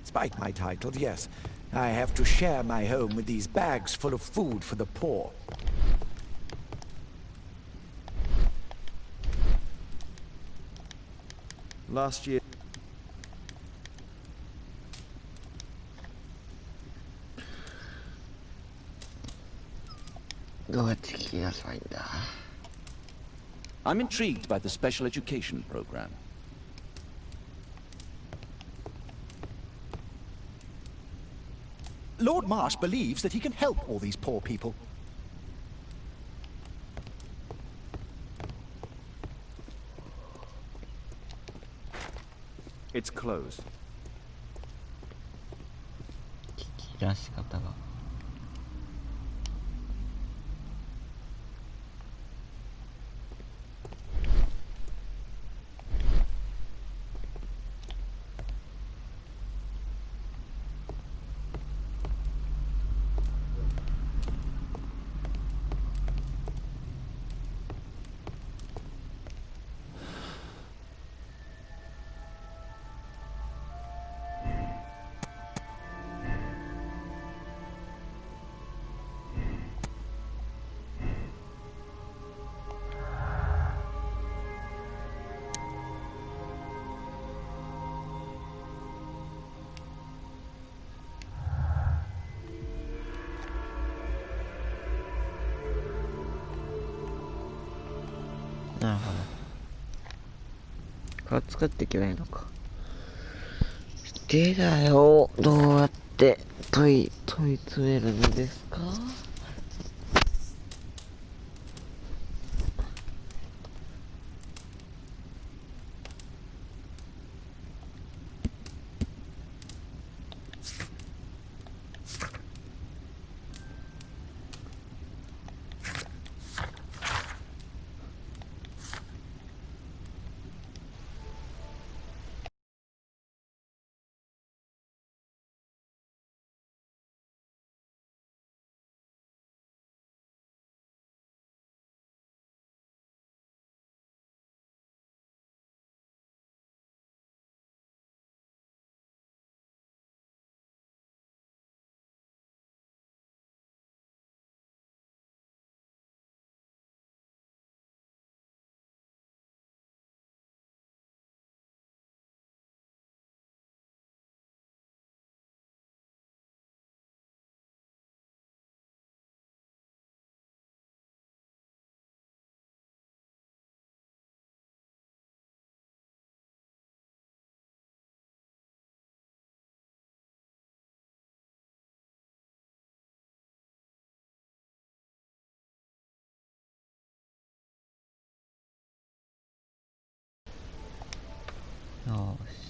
Despite my title, yes. I have to share my home with these bags full of food for the poor. Last year... I'm intrigued by the special education program. Lord Marsh believes that he can help all these poor people. It's closed. 聞き出し方が。なるほど。これ作っていけばいいのか。でだよ、どうやって問い詰めるんですか。よーし。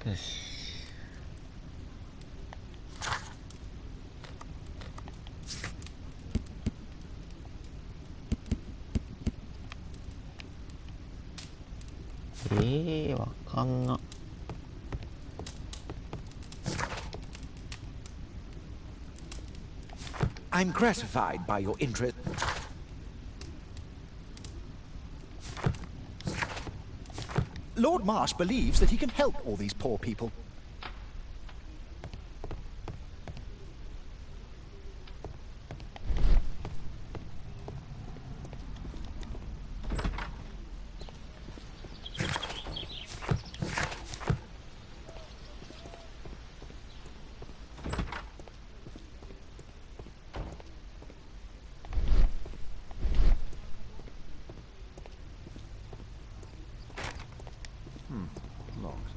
よし。わかんな。I'm gratified by your interest. Lord Marsh believes that he can help all these poor people. Locked.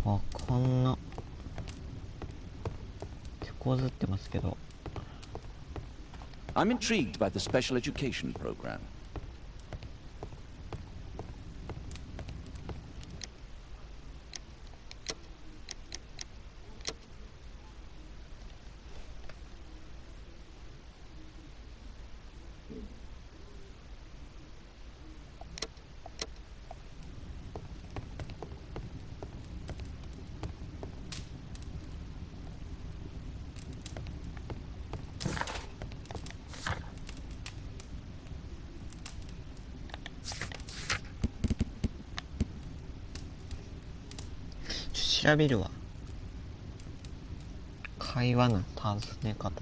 わかんな。手こずってますけど。I'm intrigued by the special education program.調べるわ。会話の尋ね方。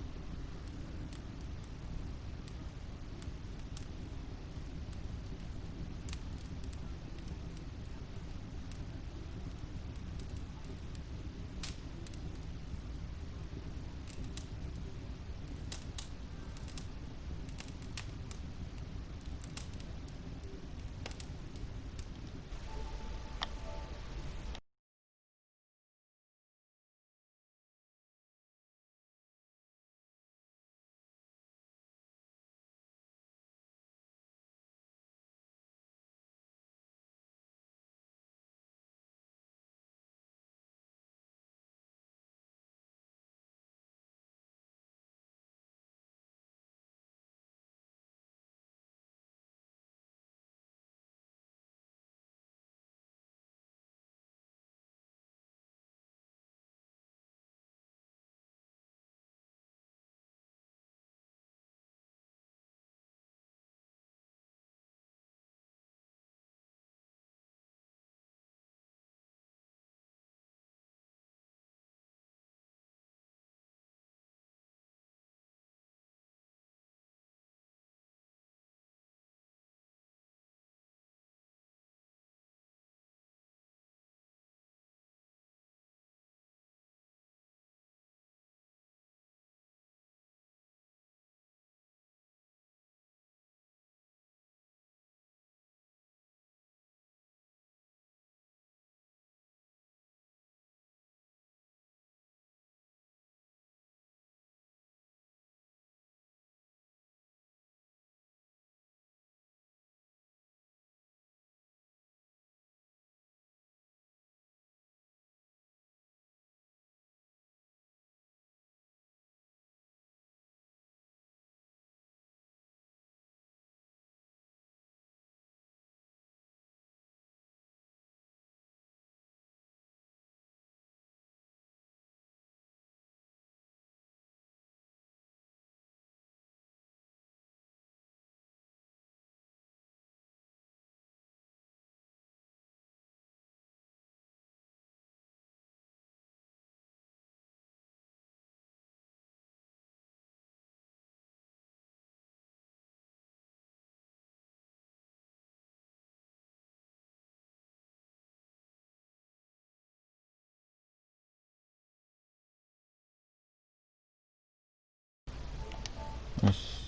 よし。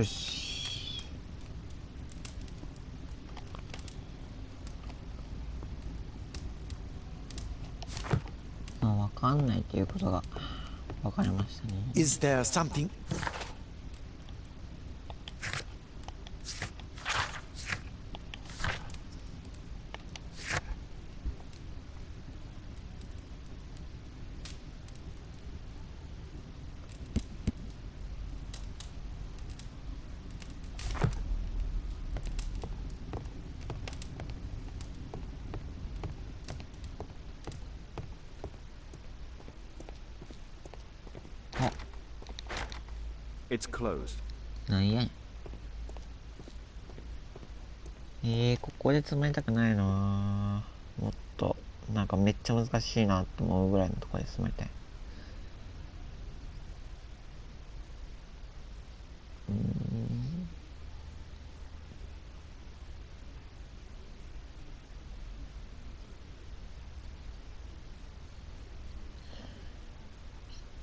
よし。まあ、わかんないっていうことがわかりましたね。Is there something? It's closed. なんや。ここでつまりたくないな。もっとなんかめっちゃ難しいなと思うぐらいのところでつまりたい。ちょ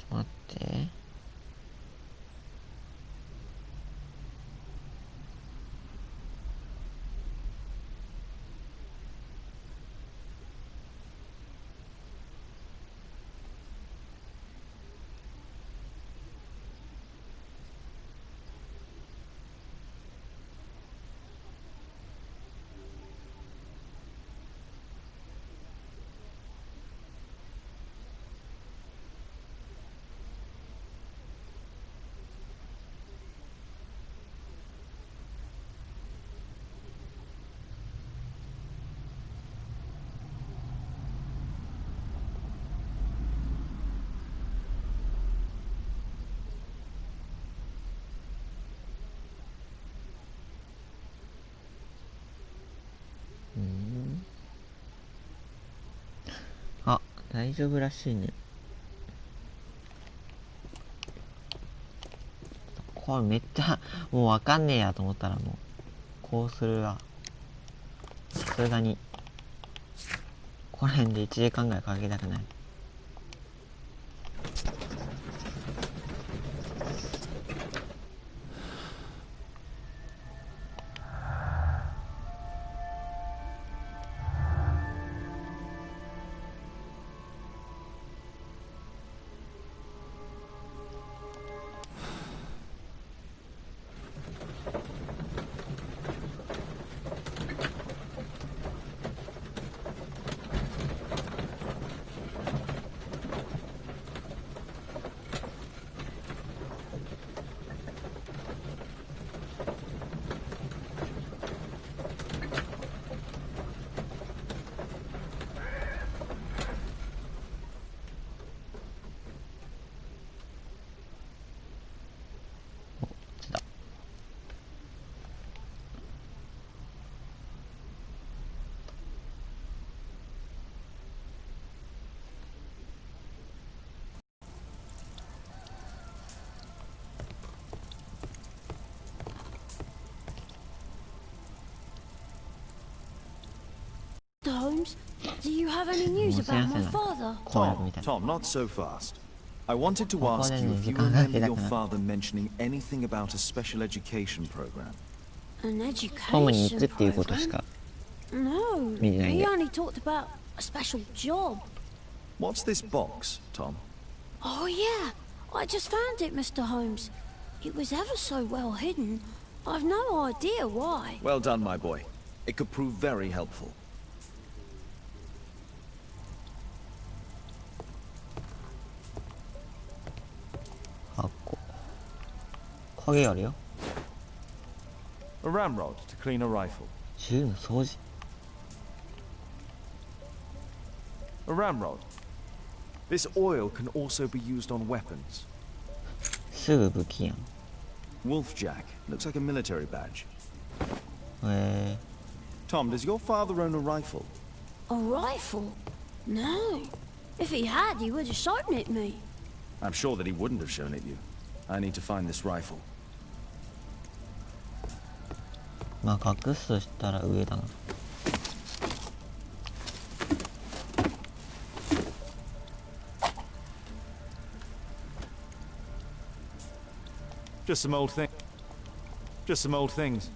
っと待って。あ、大丈夫らしいね。これめっちゃもうわかんねえやと思ったらもうこうするわ。さすがにこの辺で1時間ぐらいかけたくない。Holmes, do you have any news about my father? Tom, not so fast. I wanted to ask you if you remember your father mentioning anything about a special education program. An education program? No, he only talked about a special job. What's this box, Tom? Oh yeah, I just found it, Mr. Holmes. It was ever so well hidden. I've no idea why. Well done, my boy. It could prove very helpful. A ramrod to clean a rifle. A ramrod. This oil can also be used on weapons. Wolfjack. Looks like a military badge. Tom, does your father own a rifle? A rifle? No. If he had, he would have shown it me. I'm sure that he wouldn't have shown it you. I need to find this rifle. まあ隠すとしたら上だな。Just some old thing. Just some old things.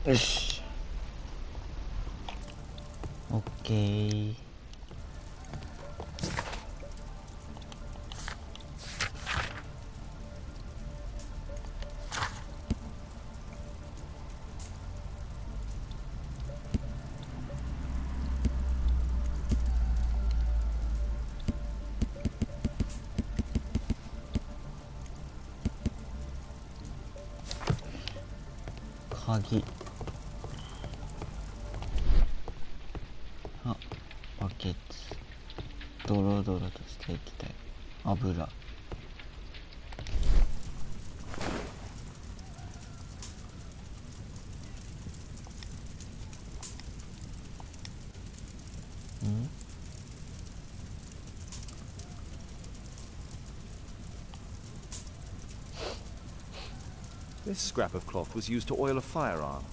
よし。オッケー。鍵。あ、バケツ。ドロドロとした液体。油。This scrap of cloth was used to oil a firearm.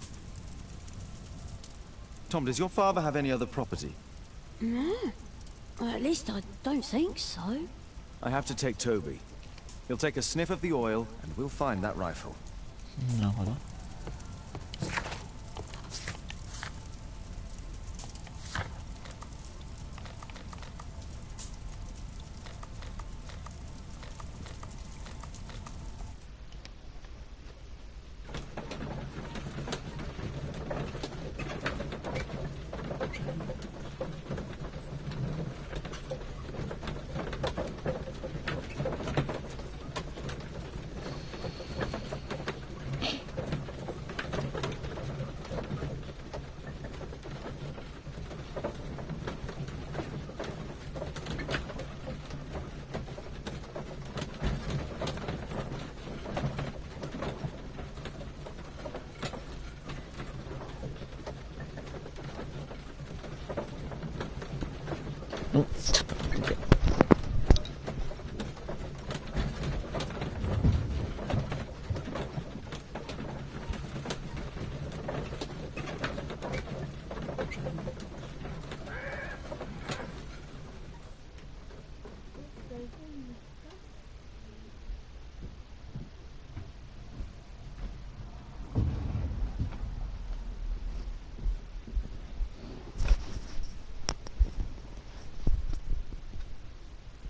Tom, does your father have any other property? No. Well, at least I don't think so. I have to take Toby. He'll take a sniff of the oil, and we'll find that rifle. なるほど。ちょっと待って。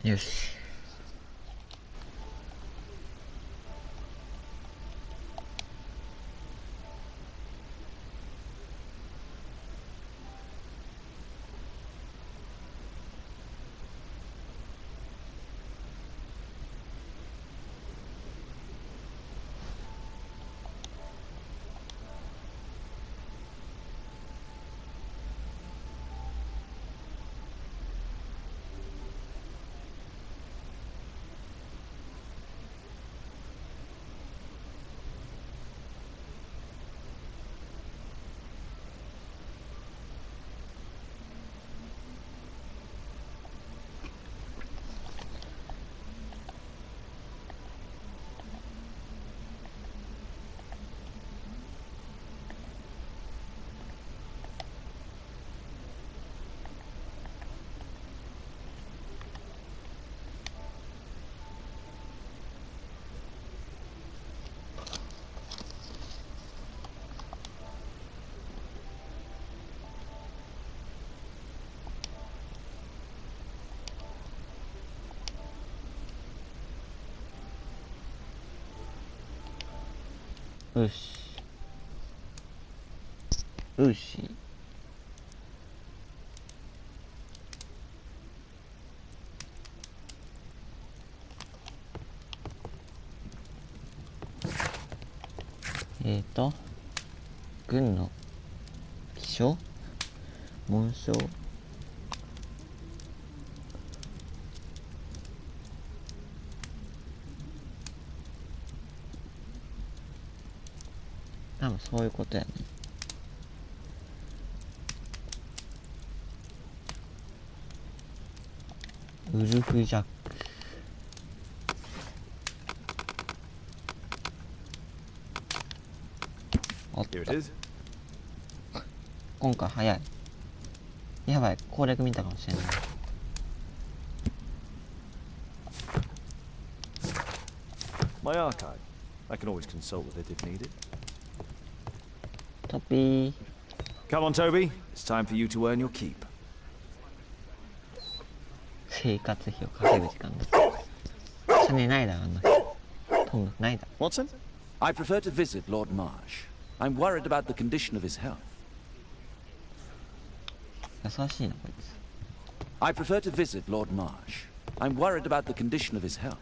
よし。よし。よし。軍の記章紋章多分そういうことやね。ウルフジャック。あった。今回早い。やばい、攻略見たかもしれない。My archive. I can always consult with it if needed. Toby. Come on, Toby. It's time for you to earn your keep. 生活費を稼ぐ時間だ。金ないだろ、あんな。トム、ないだ。Watson? I prefer to visit Lord Marsh. I'm worried about the condition of his health. 優しいな、こいつ。I prefer to visit Lord Marsh. I'm worried about the condition of his health.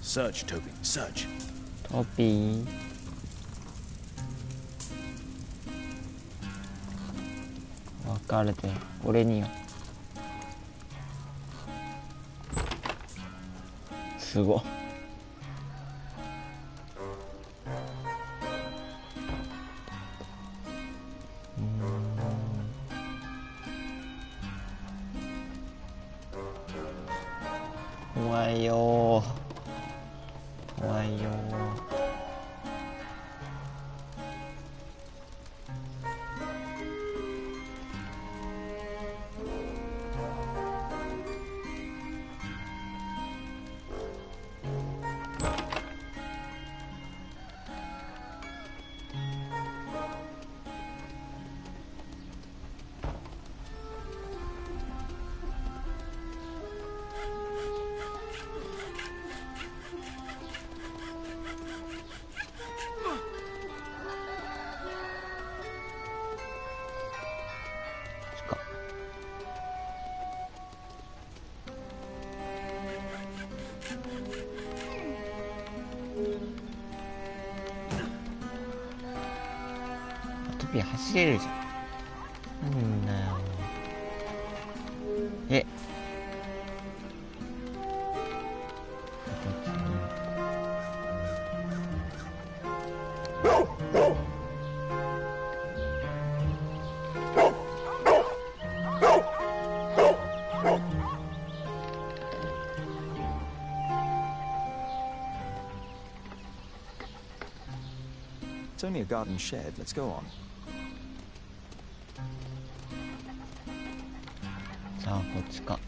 Search, Toby. Search. Toby. 別れて、俺によ。すごっ。怖いよー。怖いよー。ピー走れるじゃん。なんだよ。え、It's only a garden shed. Let's go on. さあ、こっちか。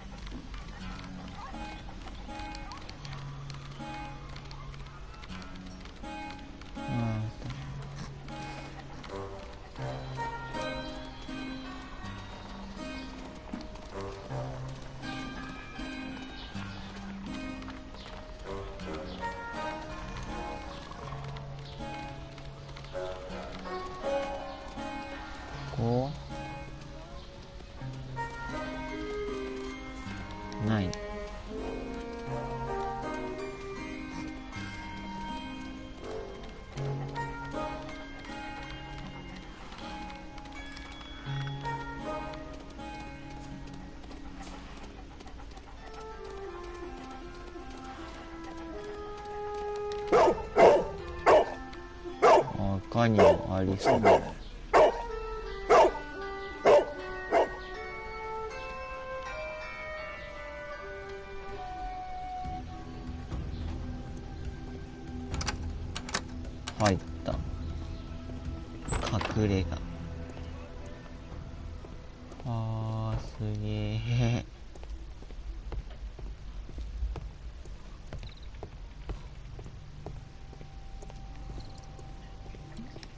こうない。他にもありそう。入った。隠れ家。あー、すげえ。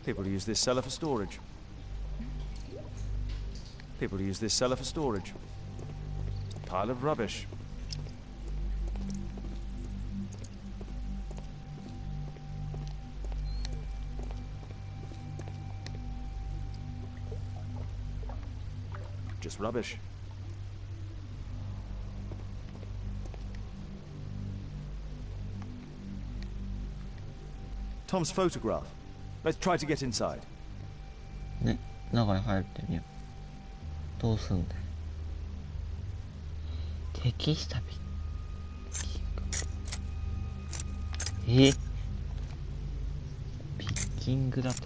People use this cellar for storage. People use this cellar for storage. Pile of rubbish. Just rubbish. Tom's photograph. Let's try to get inside. ね、中に入ってみよう。どうすんだよ。適したピッキング。ピッキングだと。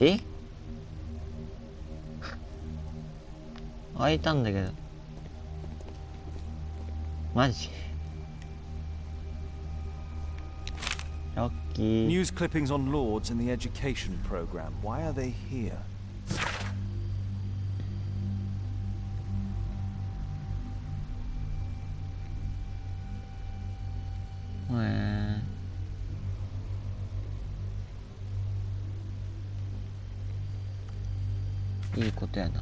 え？開いたんだけど。マジ？ラッキー。 News clippings on lords in the education program. Why are they here?いいことやな。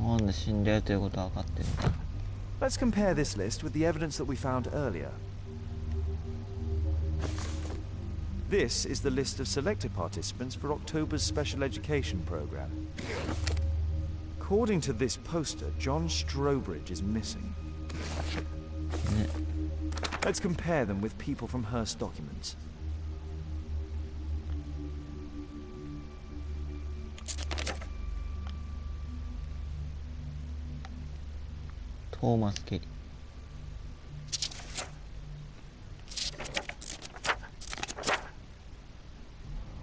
なんで死んでるということは分かってるんだ。Let's compare this list with the evidence that we found earlier. This is the list of selected participants for October's special education program. According to this poster, John Strobridge is missing. Let's compare them with people from Hearst documents. Thomas Kelly.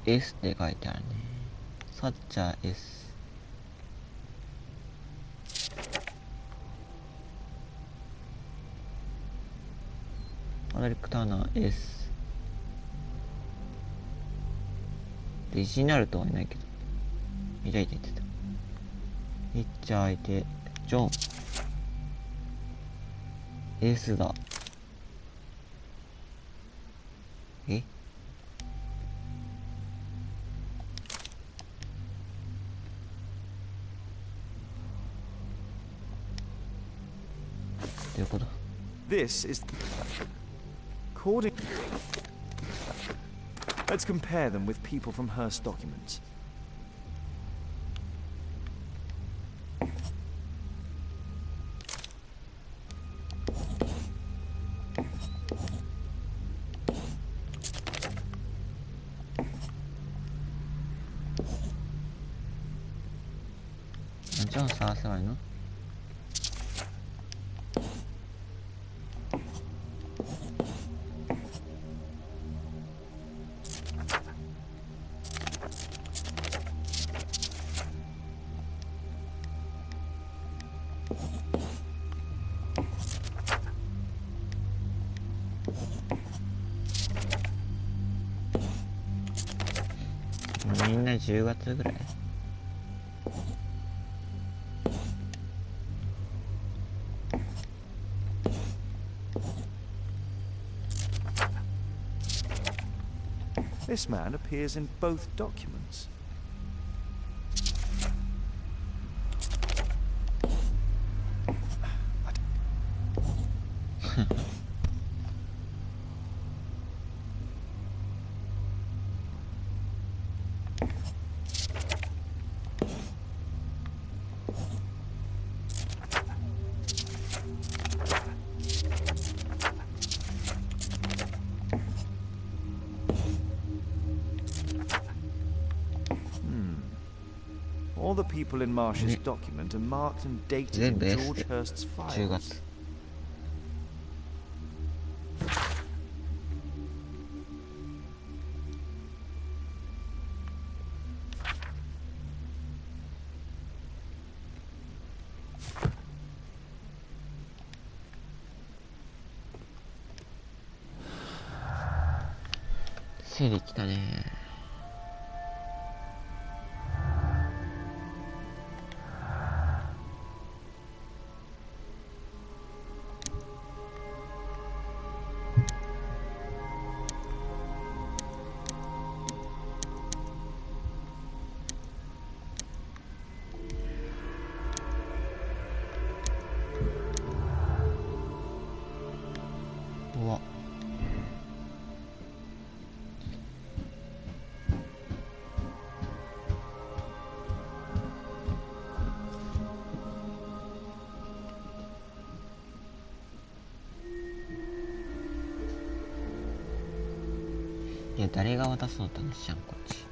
S って書いてあるね。サッチャー S。アレクターナー S。デジナルとはいないけど。いたいたいたいた。ピッチャーいて、ジョン。S だ。え？どういうこと？ This is according. Let's compare them with people from Hearst documents.みんな10月ぐらい。This man appears in both documents. All the people in Marsh's document are marked and dated in George Hurst's files.整理きたね。うわ。いや、誰が渡すの楽しいじゃん、こっち。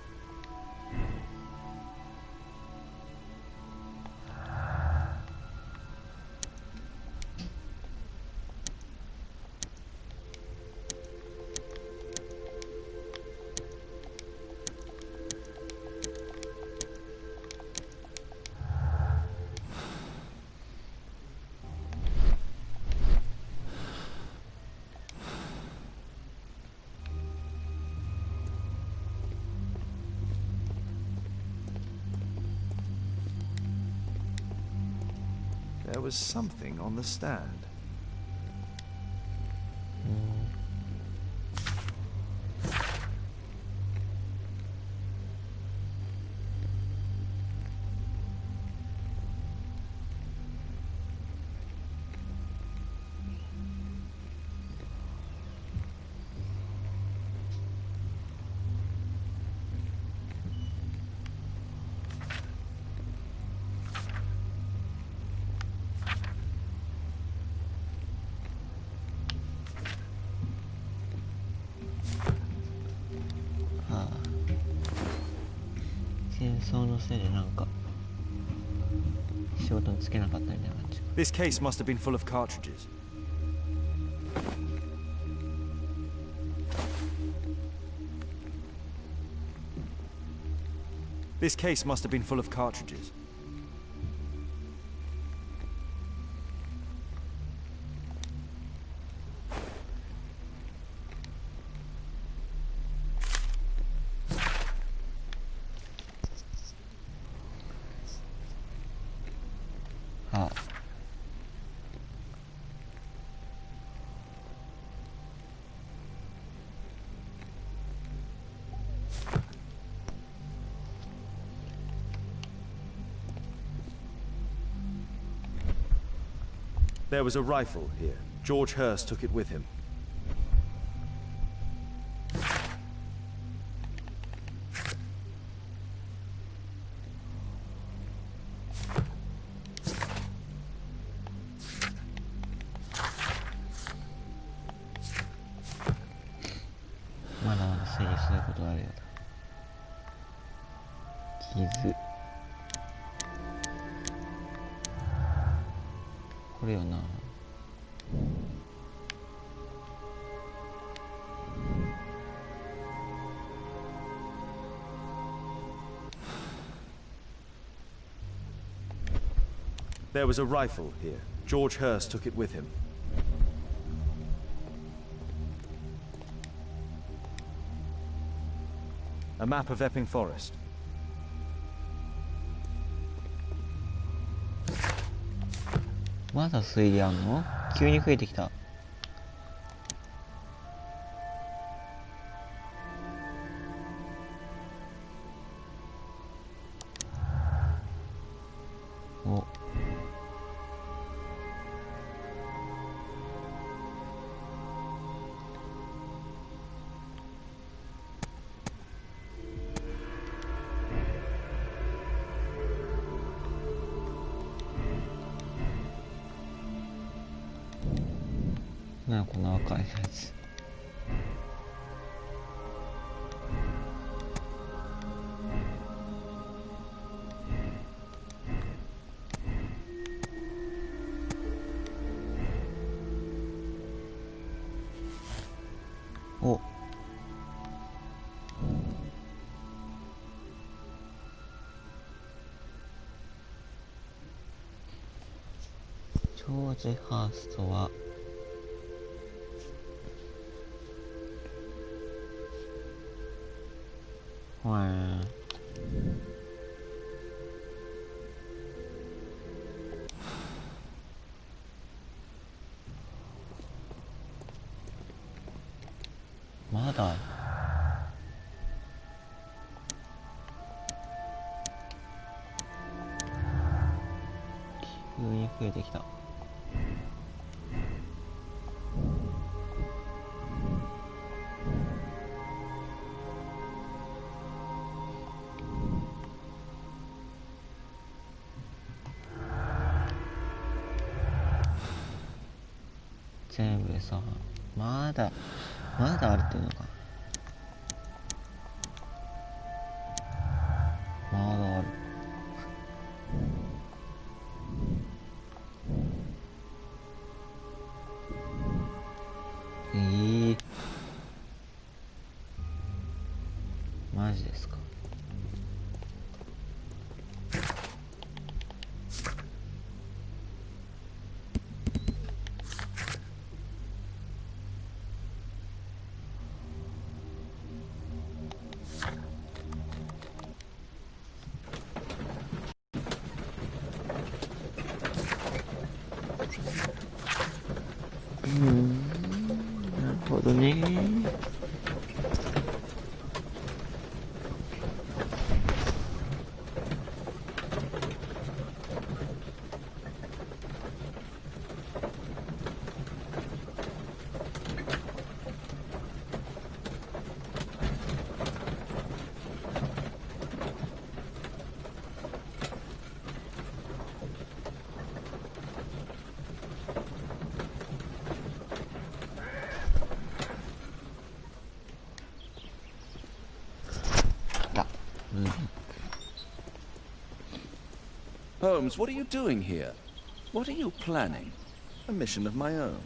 There was something on the stand. This case must have been full of cartridges. This case must have been full of cartridges. There was a rifle here. George Hurst took it with him. There was a rifle here. George Hurst took it with him. A map of Epping Forest. まだ推理あんの？急に増えてきた。お。なんかこの赤いやつ。お。ジョージ・ハーストはまだ急に増えてきた。全部でさ、まだあるっていうのか。まだある。マジですか。なるほどね。Holmes, what are you doing here? What are you planning? A mission of my own.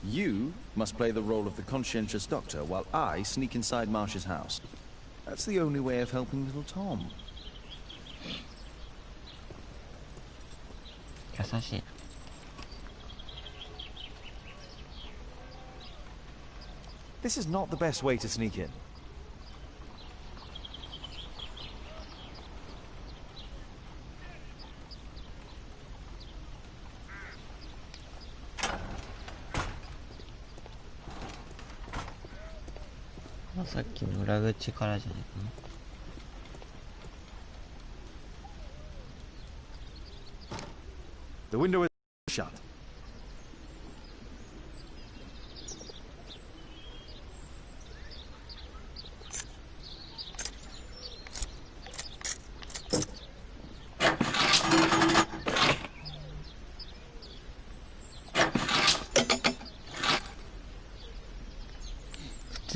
You must play the role of the conscientious doctor while I sneak inside Marsh's house. That's the only way of helping little Tom. 優しい。This is not the best way to sneak in. Well, さっきの裏口からじゃないかな。The window is shut.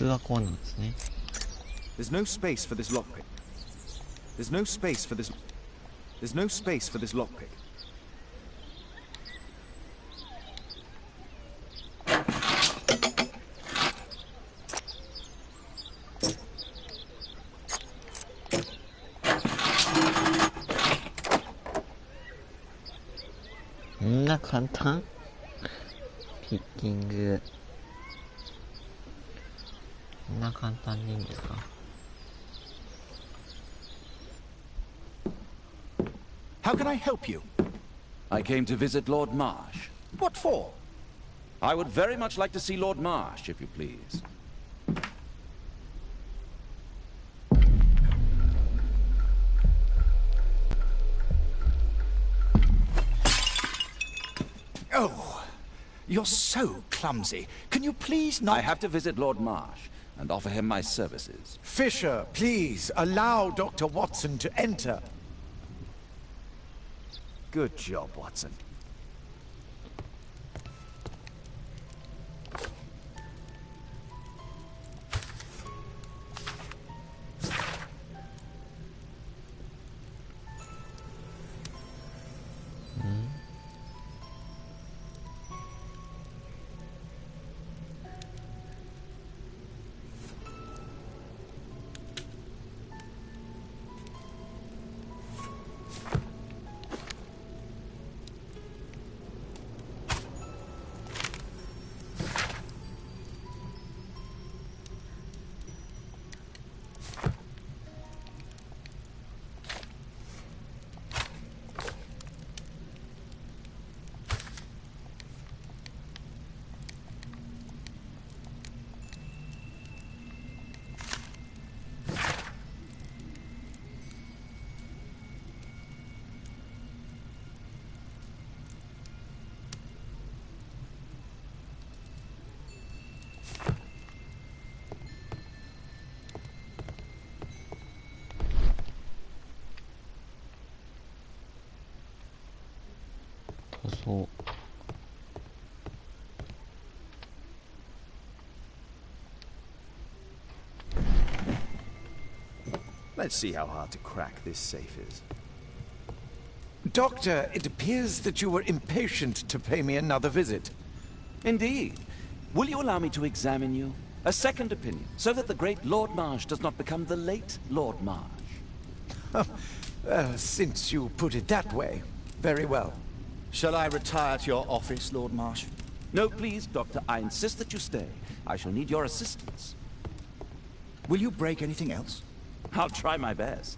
通はこうなんですね。 There's no space for this lockpick. There's no space for this. There's no space for this lockpick.んな簡単？ピッキング。こんな簡単でいいんですか？ How can I help you? I came to visit Lord Marsh. What for? I would very much like to see Lord Marsh, if you please. Oh, you're so clumsy. Can you please not... I have to visit Lord Marsh and offer him my services. Fisher, please, allow Dr. Watson to enter. Good job, Watson. So. Let's see how hard to crack this safe is. Doctor, it appears that you were impatient to pay me another visit. Indeed. Will you allow me to examine you? A second opinion, so that the great Lord Marsh does not become the late Lord Marsh. Since you put it that way, very well. Shall I retire to your office, Lord Marsh? No, please, Doctor. I insist that you stay. I shall need your assistance. Will you break anything else? I'll try my best.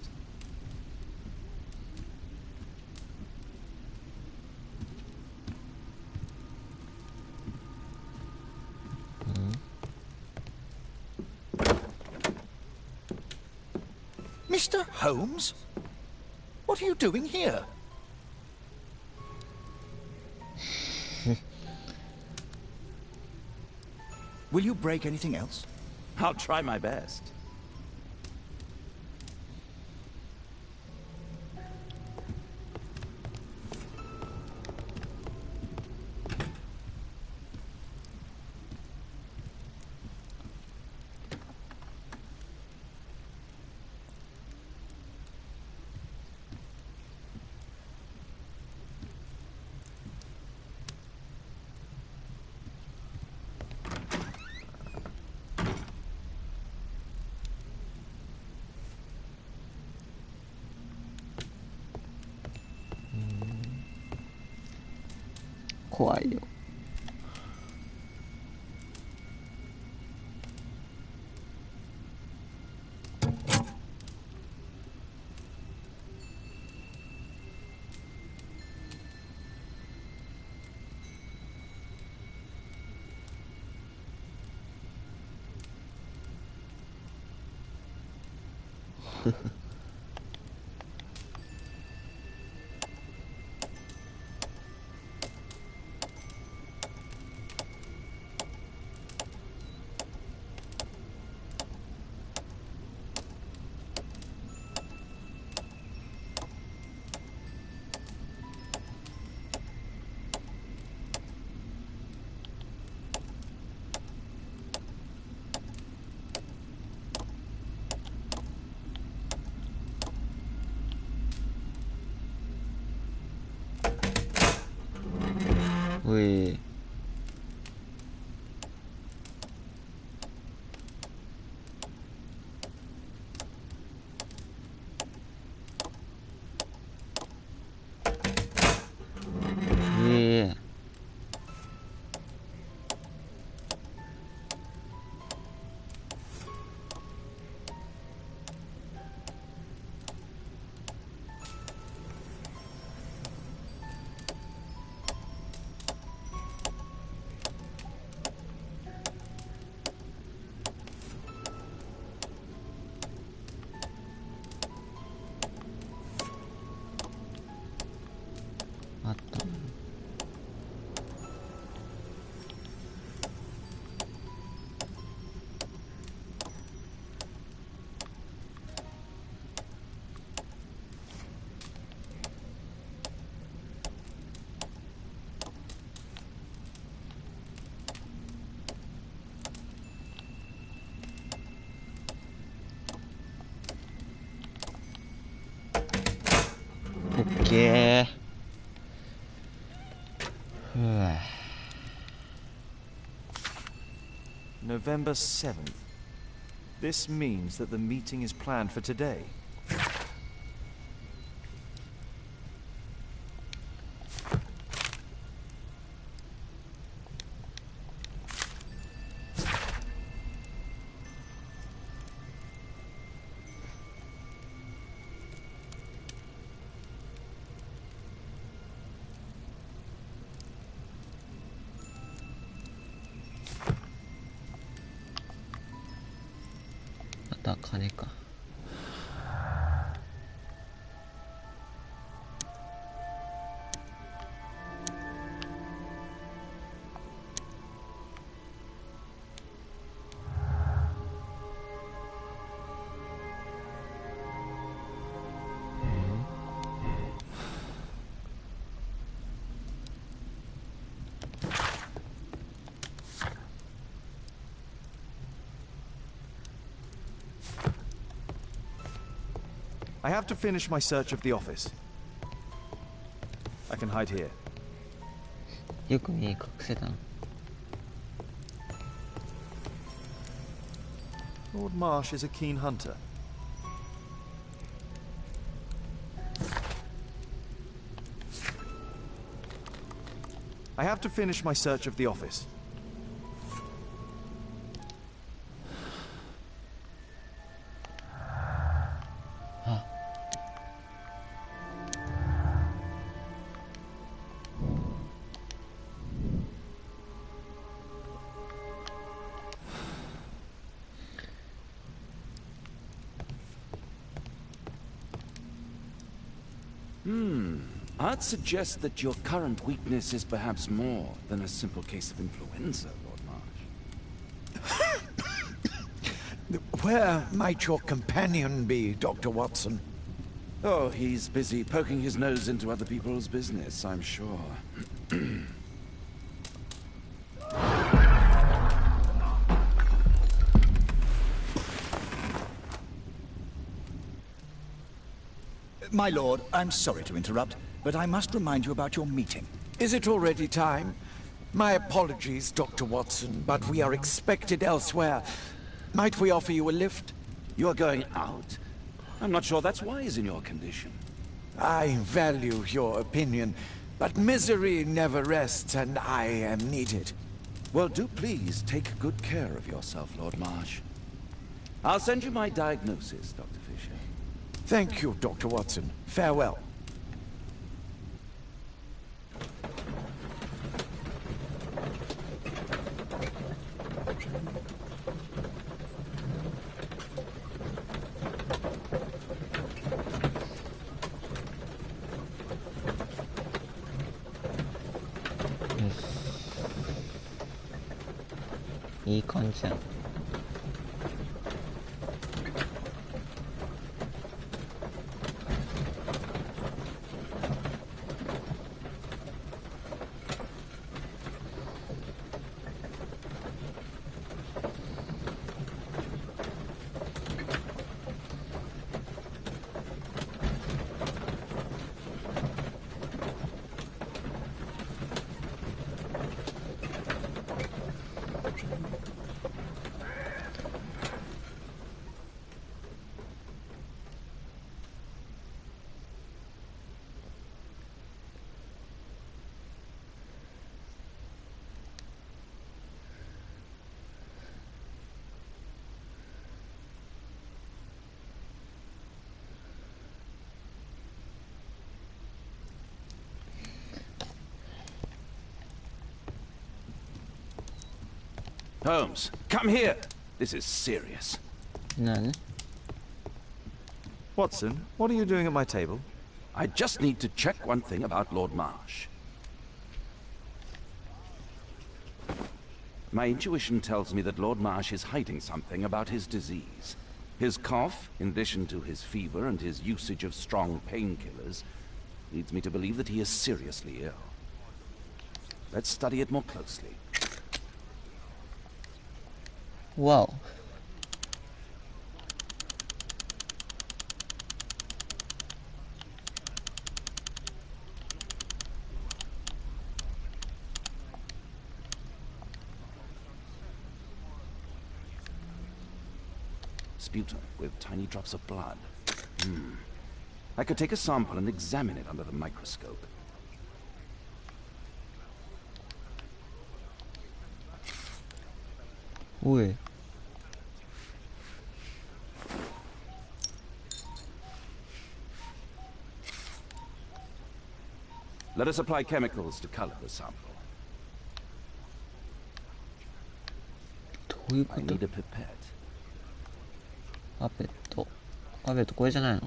Mr. Holmes? What are you doing here? Will you break anything else? I'll try my best.怖いよ。おい。あったね。オッケー。November 7th. This means that the meeting is planned for today.金か。I have to finish my search of the office. I can hide here. よく見隠せたの。Lord Marsh is a keen hunter. I have to finish my search of the office. I'd suggest that your current weakness is perhaps more than a simple case of influenza, Lord Marsh. Where might your companion be, Dr. Watson? Oh, he's busy poking his nose into other people's business, I'm sure. My lord, I'm sorry to interrupt, but I must remind you about your meeting. Is it already time? My apologies, Dr. Watson, but we are expected elsewhere. Might we offer you a lift? You're going out? I'm not sure that's wise in your condition. I value your opinion, but misery never rests, and I am needed. Well, do please take good care of yourself, Lord Marsh. I'll send you my diagnosis, Dr. Fisher. Thank you, Dr. Watson. Farewell. Yes. いい感じやん。Holmes, come here. This is serious. None. Watson, what are you doing at my table? I just need to check one thing about Lord Marsh. My intuition tells me that Lord Marsh is hiding something about his disease. His cough, in addition to his fever and his usage of strong painkillers, leads me to believe that he is seriously ill. Let's study it more closely. Wow. Sputum with tiny drops of blood. I could take a sample and examine it under the microscope. Ui. Let us apply chemicals to color the sample. I need a pipette. パペット。パペットこれじゃないの？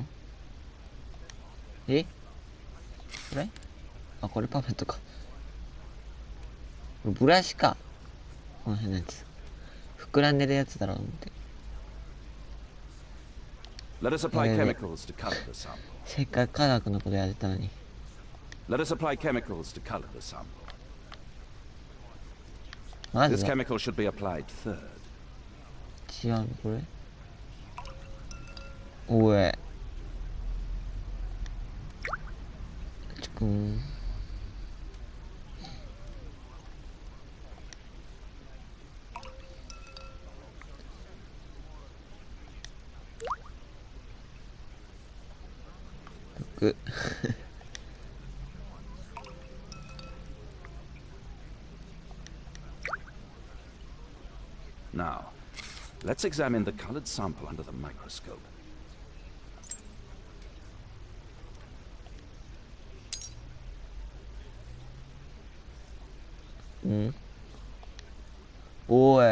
え？これ？あ、これパペットか。ブラシか。この辺のやつ。膨らんでるやつだろうと思って。Let us apply chemicals to color the sample. せっかく科学のことやってたのに。Let us apply chemicals to color the sample. マジ This で？ chemical should be applied third. 違うのこれ？おい。ちくん。6 Now, let's examine the colored sample under the microscope.おい。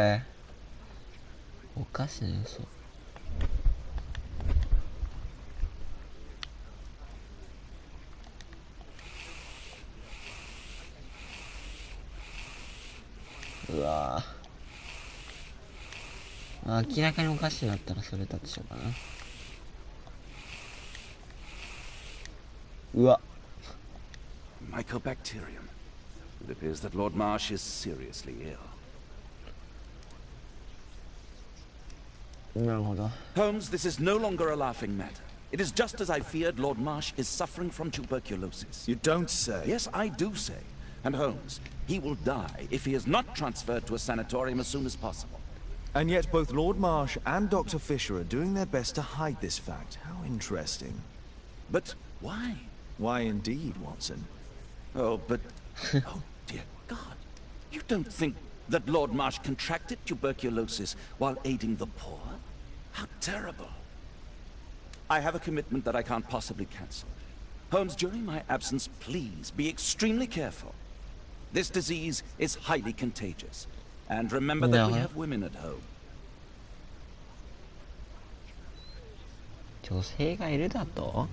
おかしな予想。うわぁ。明らかにおかしいだったらそれだとしようかな。うわ。Mycobacterium. It appears that Lord Marsh is seriously ill. なるほど。Holmes, this is no longer a laughing matter. It is just as I feared. Lord Marsh is suffering from tuberculosis. You don't say. Yes, I do say. And Holmes, he will die if he is not transferred to a sanatorium as soon as possible. And yet both Lord Marsh and Dr. Fisher are doing their best to hide this fact. How interesting. But why? Why indeed, Watson? Oh, but... oh, dear God. You don't think that Lord Marsh contracted tuberculosis while aiding the poor? How terrible. I have a commitment that I can't possibly cancel. Holmes, during my absence, please be extremely careful. This disease is highly contagious. And remember that we have women at home. 女性がいるだと？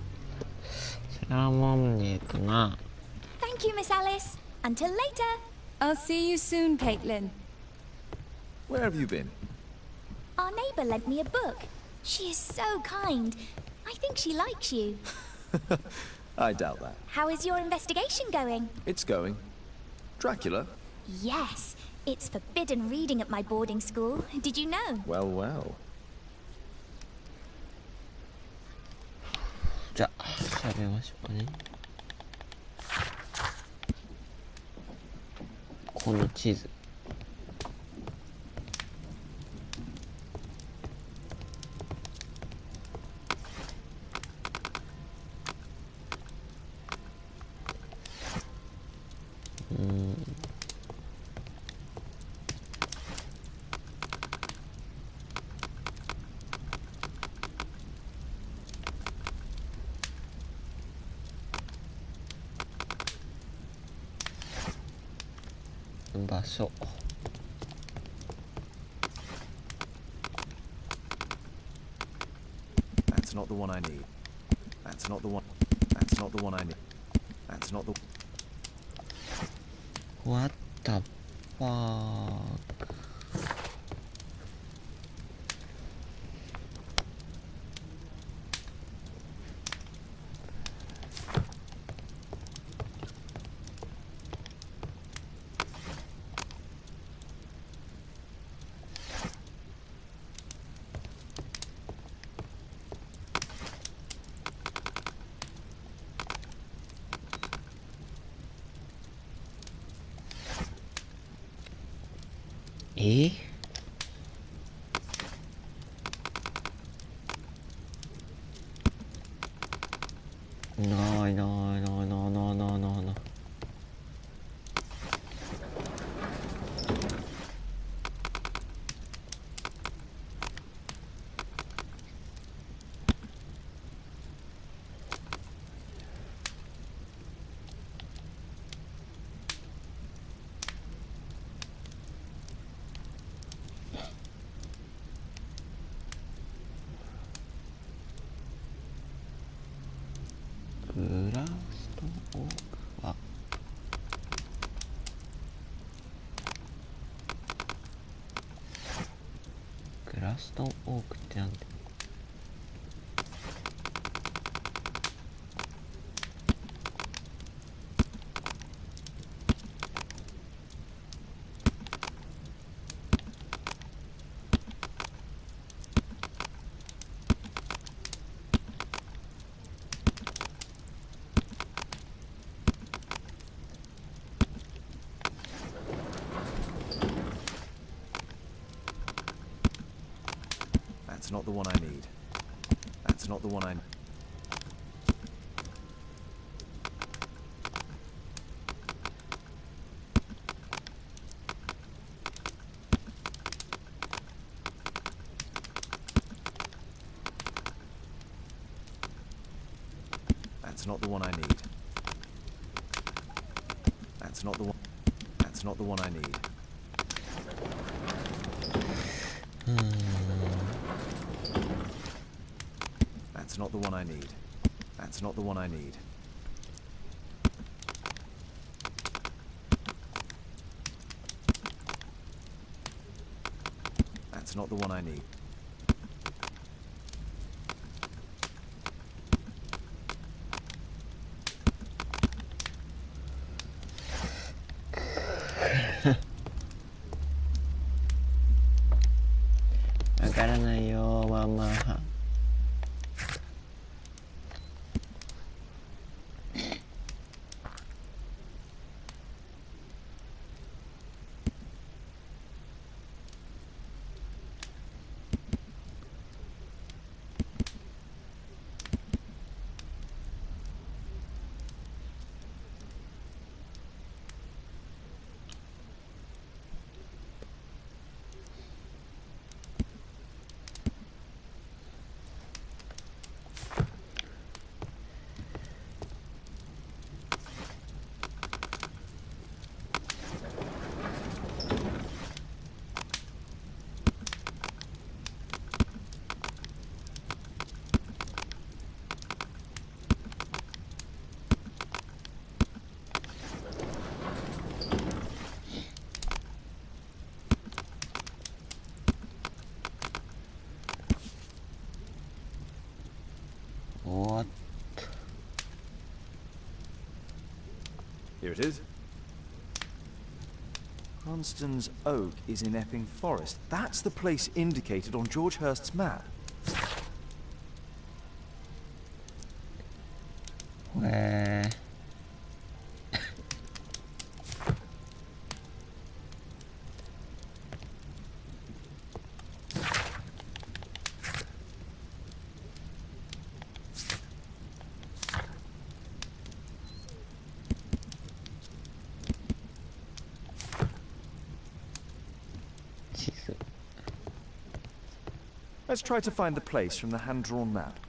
それはもうねえとな。Thank you, Miss Alice. Until later. I'll see you soon, Caitlin. Where have you been? Our neighbour lent me a book. She is so kind. I think she likes you. I doubt that. How is your investigation going? It's going. Dracula? Yes. It's forbidden reading at my boarding school. Did you know? Well, well. じゃあ調べましょうかね。この地図。場所。That's not the one I need. That's not the one. That's not the one I need. That's not the. What the fuck? No, no, no, no, no, no, no, no. Graston Oak ってなんだよ。That's not the one I need. That's not the one I. That's not the one I need. That's not the one. That's not the one I need. That's not the one I need. That's not the one I need. That's not the one I need. I gotないよ、ママ。What? Here it is. Cranston's Oak is in Epping Forest. That's the place indicated on George Hurst's map. Where? Let's try to find the place from the hand-drawn map.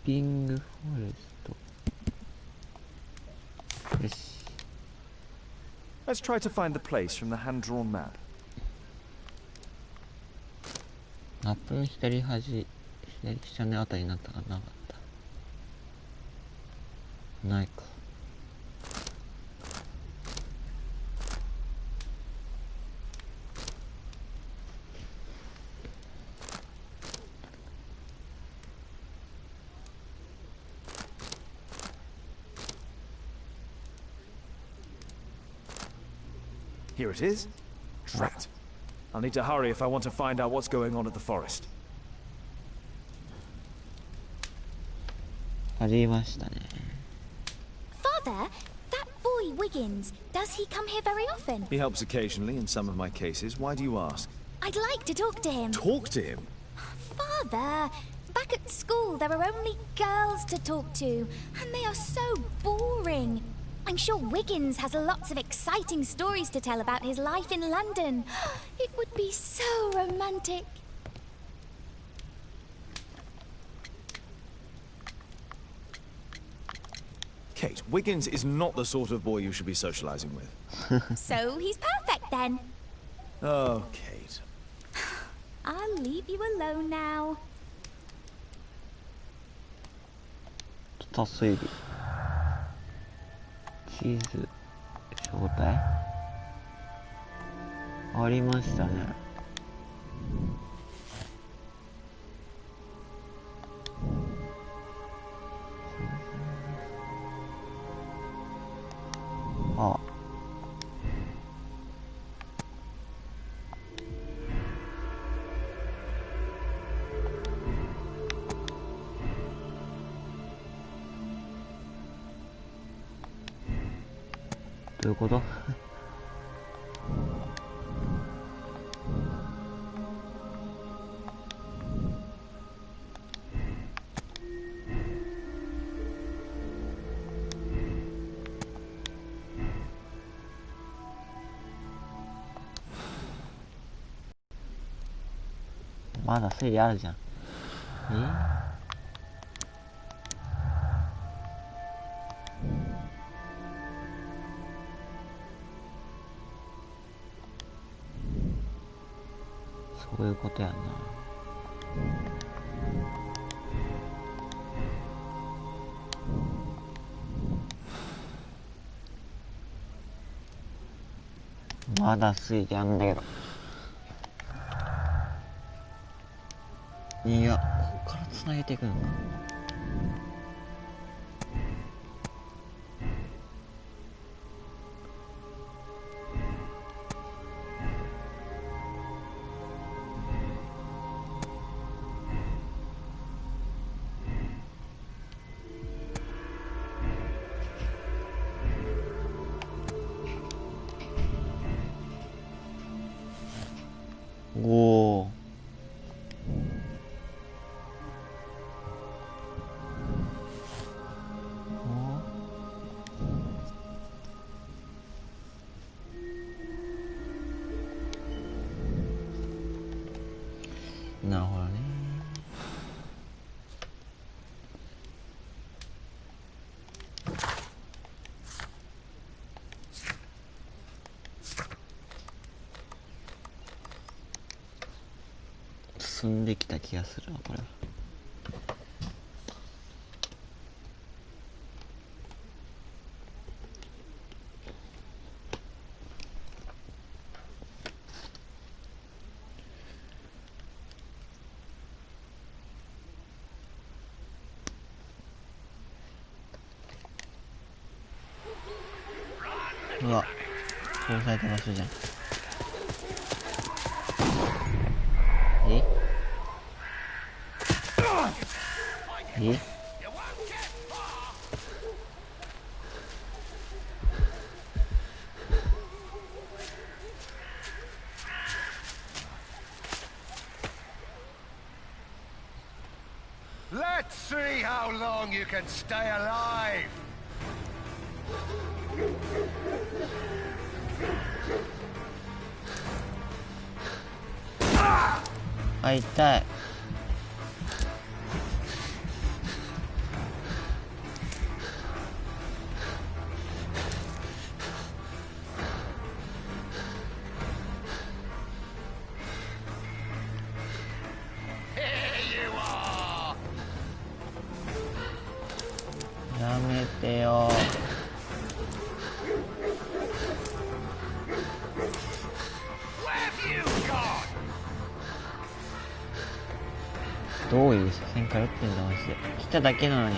ピングフォレスト。よし。Let's try to find the place from the hand-drawn map. マップの左下のあたりになったかなかった。ないか。Here it is. Drat. I'll need to hurry if I want to find out what's going on at the forest. ありましたね。Father, that boy Wiggins, does he come here very often? He helps occasionally in some of my cases. Why do you ask? I'd like to talk to him. Talk to him? Father, back at school there are only girls to talk to, and they are so boring. I'm sure Wiggins has lots of exciting stories to tell about his life in London. It would be so romantic. Kate, Wiggins is not the sort of boy you should be socializing with. So he's perfect then. Oh, Kate. I'll leave you alone now. 推理地図招待ありましたね。あどういうことまだ推理あるじゃん。そういうことやな。まだ推理あんだけど。いや、ここから繋げていくのか。おー。なるほどね。進んできた気がするわこれは。うわ、殺された場所じゃん。えLet's see how long you can stay alive.あ、痛い。どういう車線から打ってんだマジで。来ただけなのに。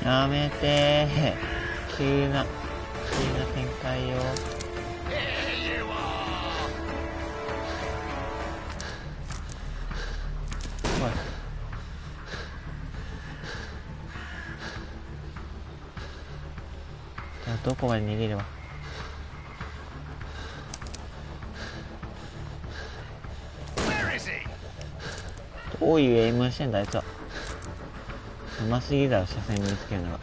やめてー。急な展開よ。おい。じゃあどこまで逃げれば。どういうエイムしてんだあいつは。うますぎだろ車線見つけるのが。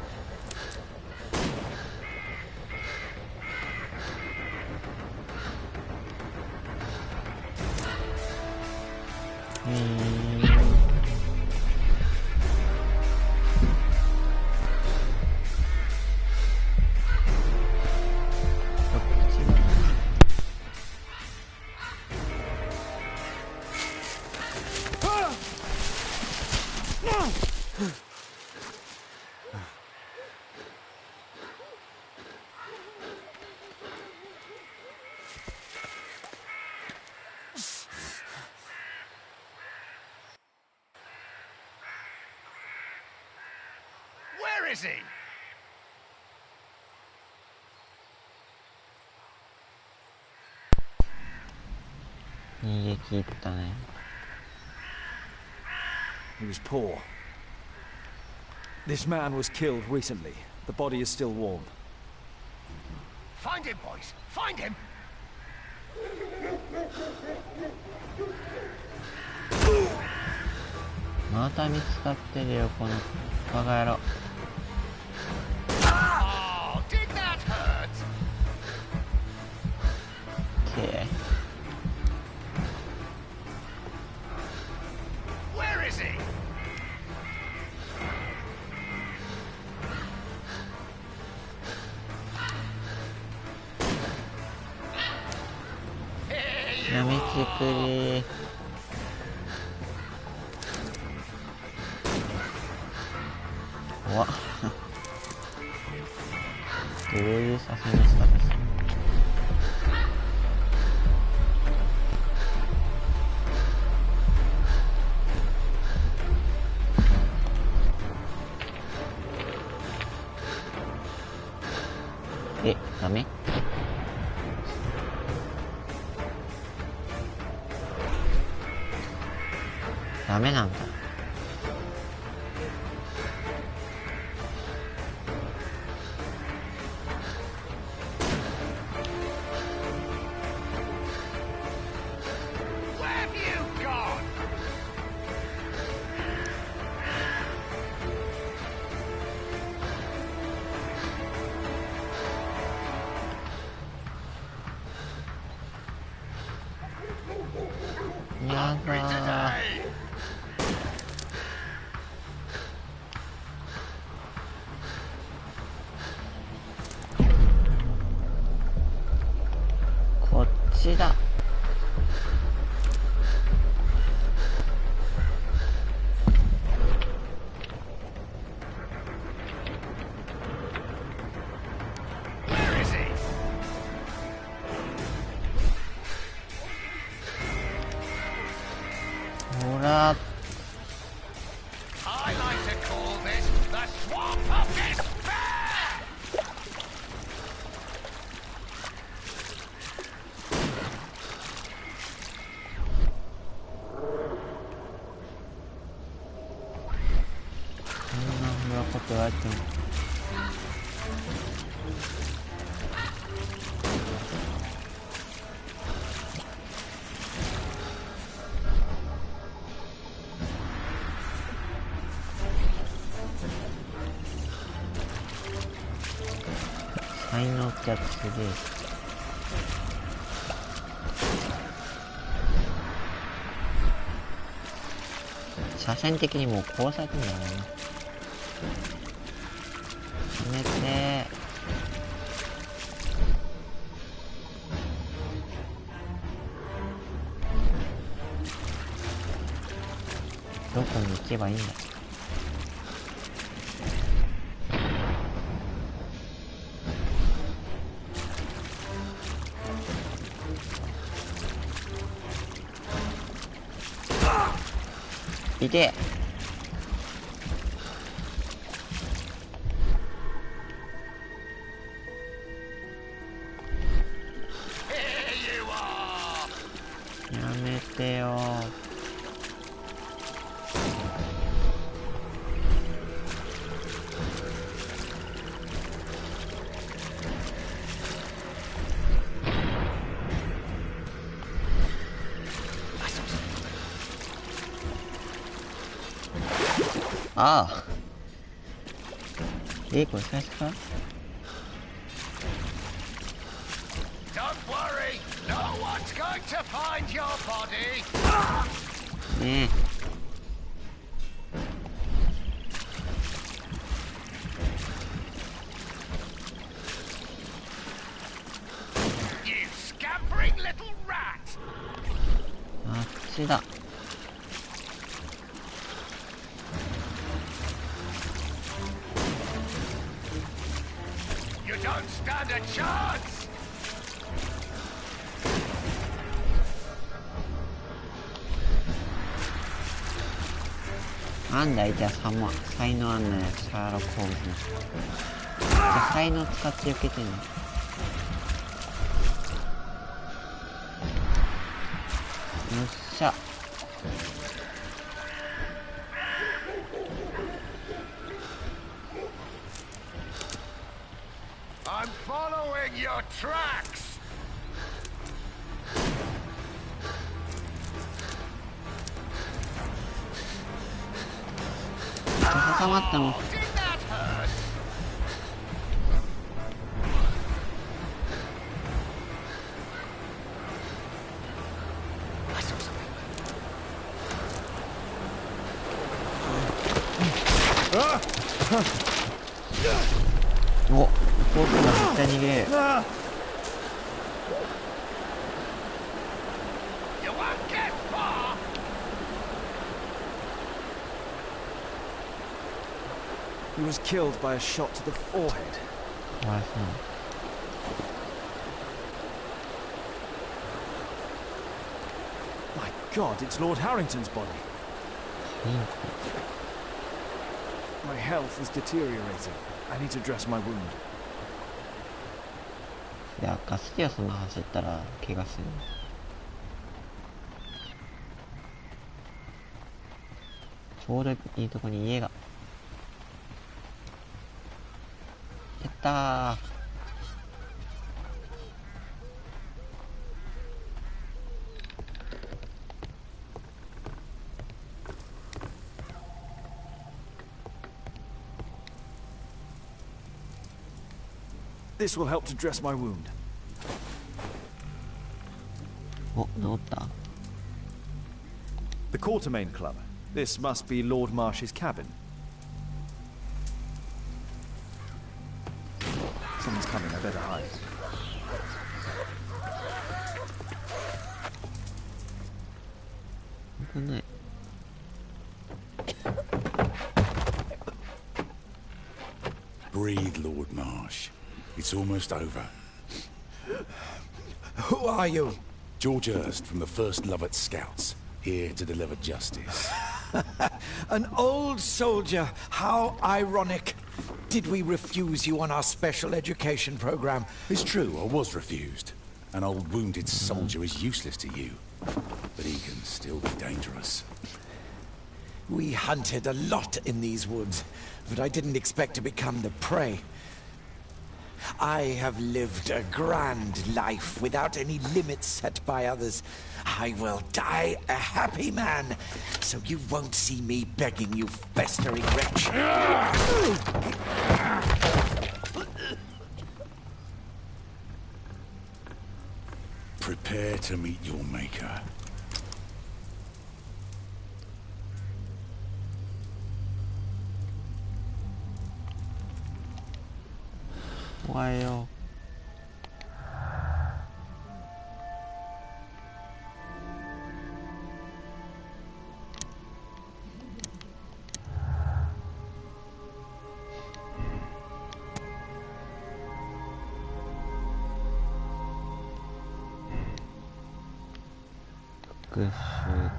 Where is he? 逃げ切ったね。He was poor. This man was killed recently. The body is still warm. Find him, boys! Find him! また見つかってるよこのバカ野郎。Oh, did that hurt? け Where is he? やめてくれ。怖っ。どういう写真の仕方ですか。ダメ？ダメなんだ。やだー。こっちだ。ほら。I like to call this the swamp of despair! そんなふうなことやっても才能ってやつすげえ。車線的にもう殺されてんだろうな。やめて。どこに行けばいいんだ。いて。やめてよ。ああ。これ最初か？ Don't worry, no one's going to find your body. ねえ。You scampering little rat. あっちだ。Don't stand a chance! なんだい、じゃあ才能あんなやつ、シャーロックホームズの。じゃあ才能使って避けてんの。よっしゃ。I'm following your tracks. 挟まったの。お、こうすれば絶対逃げれる。He was killed by a shot to the forehead. My God, it's Lord Harrington's body. My health is deteriorating. I need to dress my wound. いや、ガスキはそんな走ったら怪我する。ちょうどいいとこに家が。やったー。This will help to dress my wound. お、治った。The Quartermain Club. This must be Lord Marsh's cabin. Someone's coming. I better hide. Breathe, Lord Marsh. It's almost over. Who are you? George Hurst from the 1st Lovat Scouts, here to deliver justice. An old soldier. How ironic. Did we refuse you on our special education program? It's true, I was refused. An old wounded soldier is useless to you, but he can still be dangerous. We hunted a lot in these woods, but I didn't expect to become the prey. I have lived a grand life without any limits set by others. I will die a happy man, so you won't see me begging, you festering wretch. Prepare to meet your maker. 怖いよ。復讐。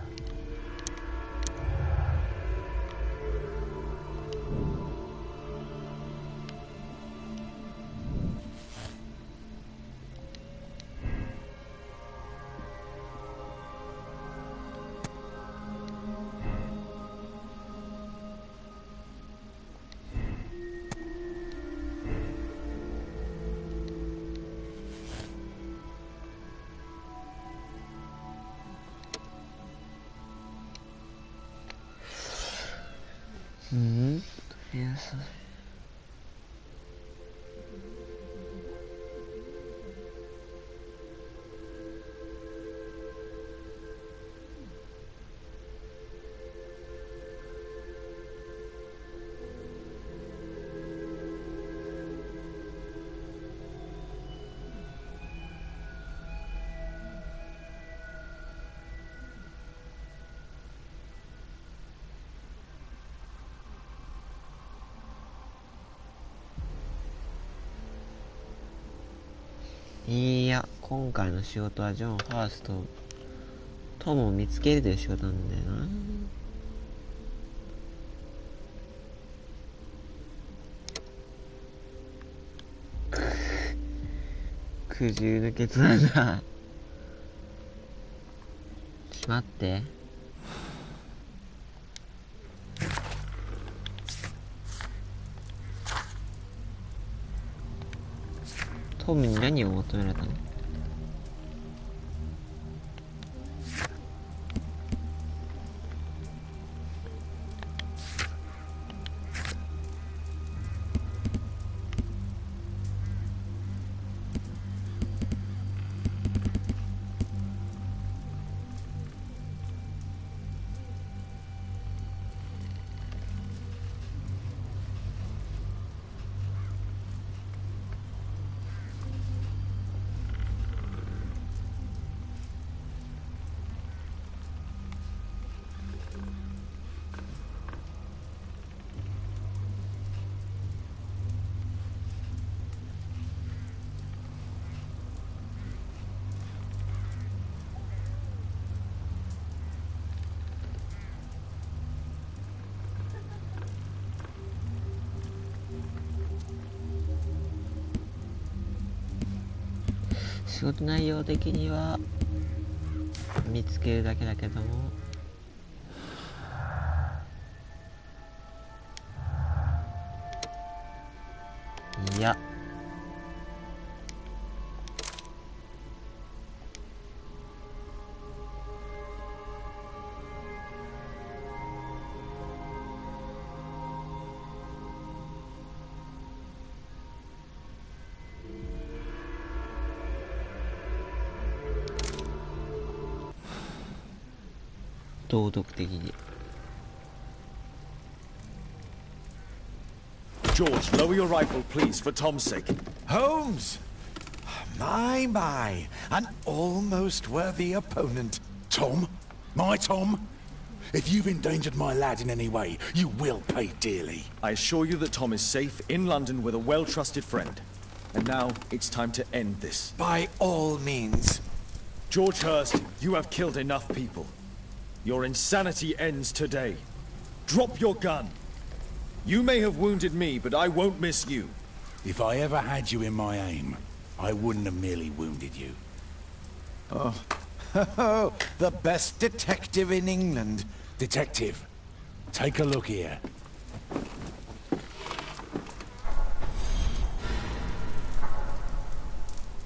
いや、そう。いや、今回の仕事はジョン・ファースト、トムを見つけるという仕事なんだよな。苦渋の決断だ。しまって。トムに何を求められたの？仕事内容的には見つけるだけだけども、いや、道徳的に。 George, lower your rifle, please, for Tom's sake. Holmes! My, an almost worthy opponent. Tom? My Tom? If you've endangered my lad in any way, you will pay dearly. I assure you that Tom is safe in London with a well-trusted friend. And now, it's time to end this. By all means. George Hurst, you have killed enough people. Your insanity ends today. Drop your gun. You may have wounded me, but I won't miss you. If I ever had you in my aim, I wouldn't have merely wounded you. Oh, the best detective in England. Detective, take a look here.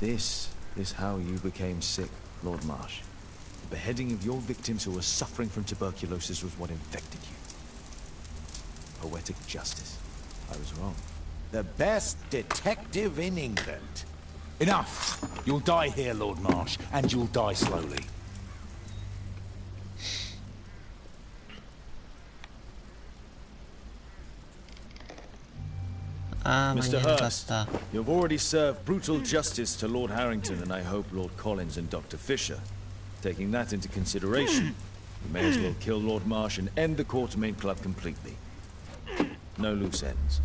This is how you became sick, Lord Marsh. The beheading of your victims who were suffering from tuberculosis was what infected you. Poetic justice. I was wrong. The best detective in England. Enough! You'll die here, Lord Marsh, and you'll die slowly. Mr. Hurst, you've already served brutal justice to Lord Harrington and I hope Lord Collins and Dr. Fisher. Taking that into consideration, you may as well kill Lord Marsh and end the Quartermain Club completely. No loose ends.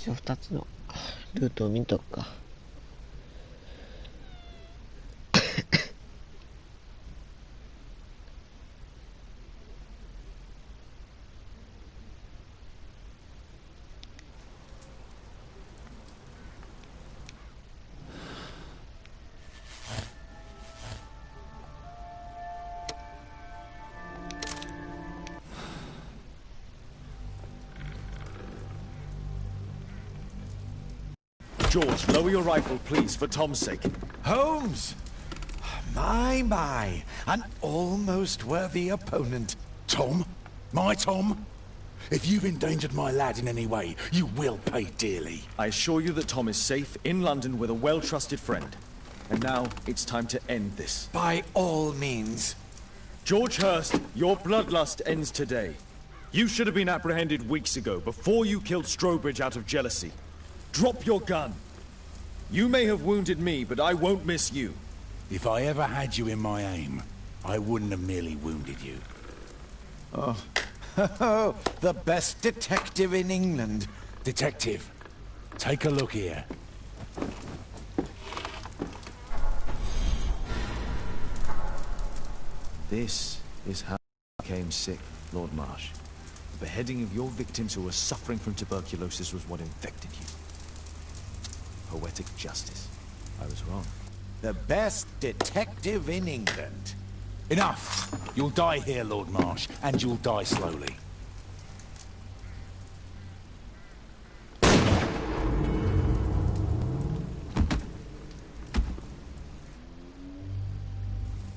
一応2つのルートを見とくか。George, lower your rifle, please, for Tom's sake. Holmes! My, an almost worthy opponent. Tom? My Tom? If you've endangered my lad in any way, you will pay dearly. I assure you that Tom is safe in London with a well-trusted friend. And now, it's time to end this. By all means. George Hurst, your bloodlust ends today. You should have been apprehended weeks ago, before you killed Strobridge out of jealousy. Drop your gun. You may have wounded me, but I won't miss you. If I ever had you in my aim, I wouldn't have merely wounded you. Oh, the best detective in England. Detective, take a look here. This is how you became sick, Lord Marsh. The beheading of your victims who were suffering from tuberculosis was what infected you. Poetic justice. I was wrong. The best detective in England. Enough! You'll die here, Lord Marsh, and you'll die slowly.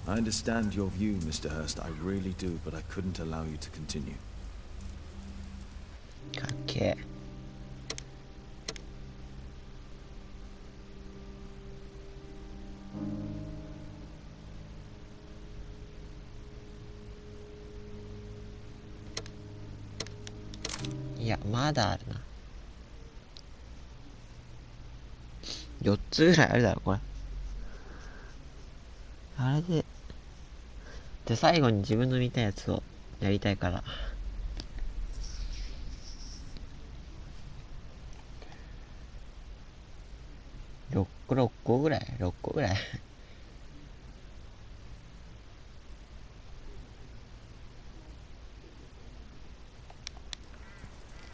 I understand your view, Mr. Hurst. I really do, but I couldn't allow you to continue. Okay.いや、まだあるな。4つぐらいあるだろ、これ。あれで。で、最後に自分の見たやつをやりたいから。6個ぐらい ?6 個ぐらい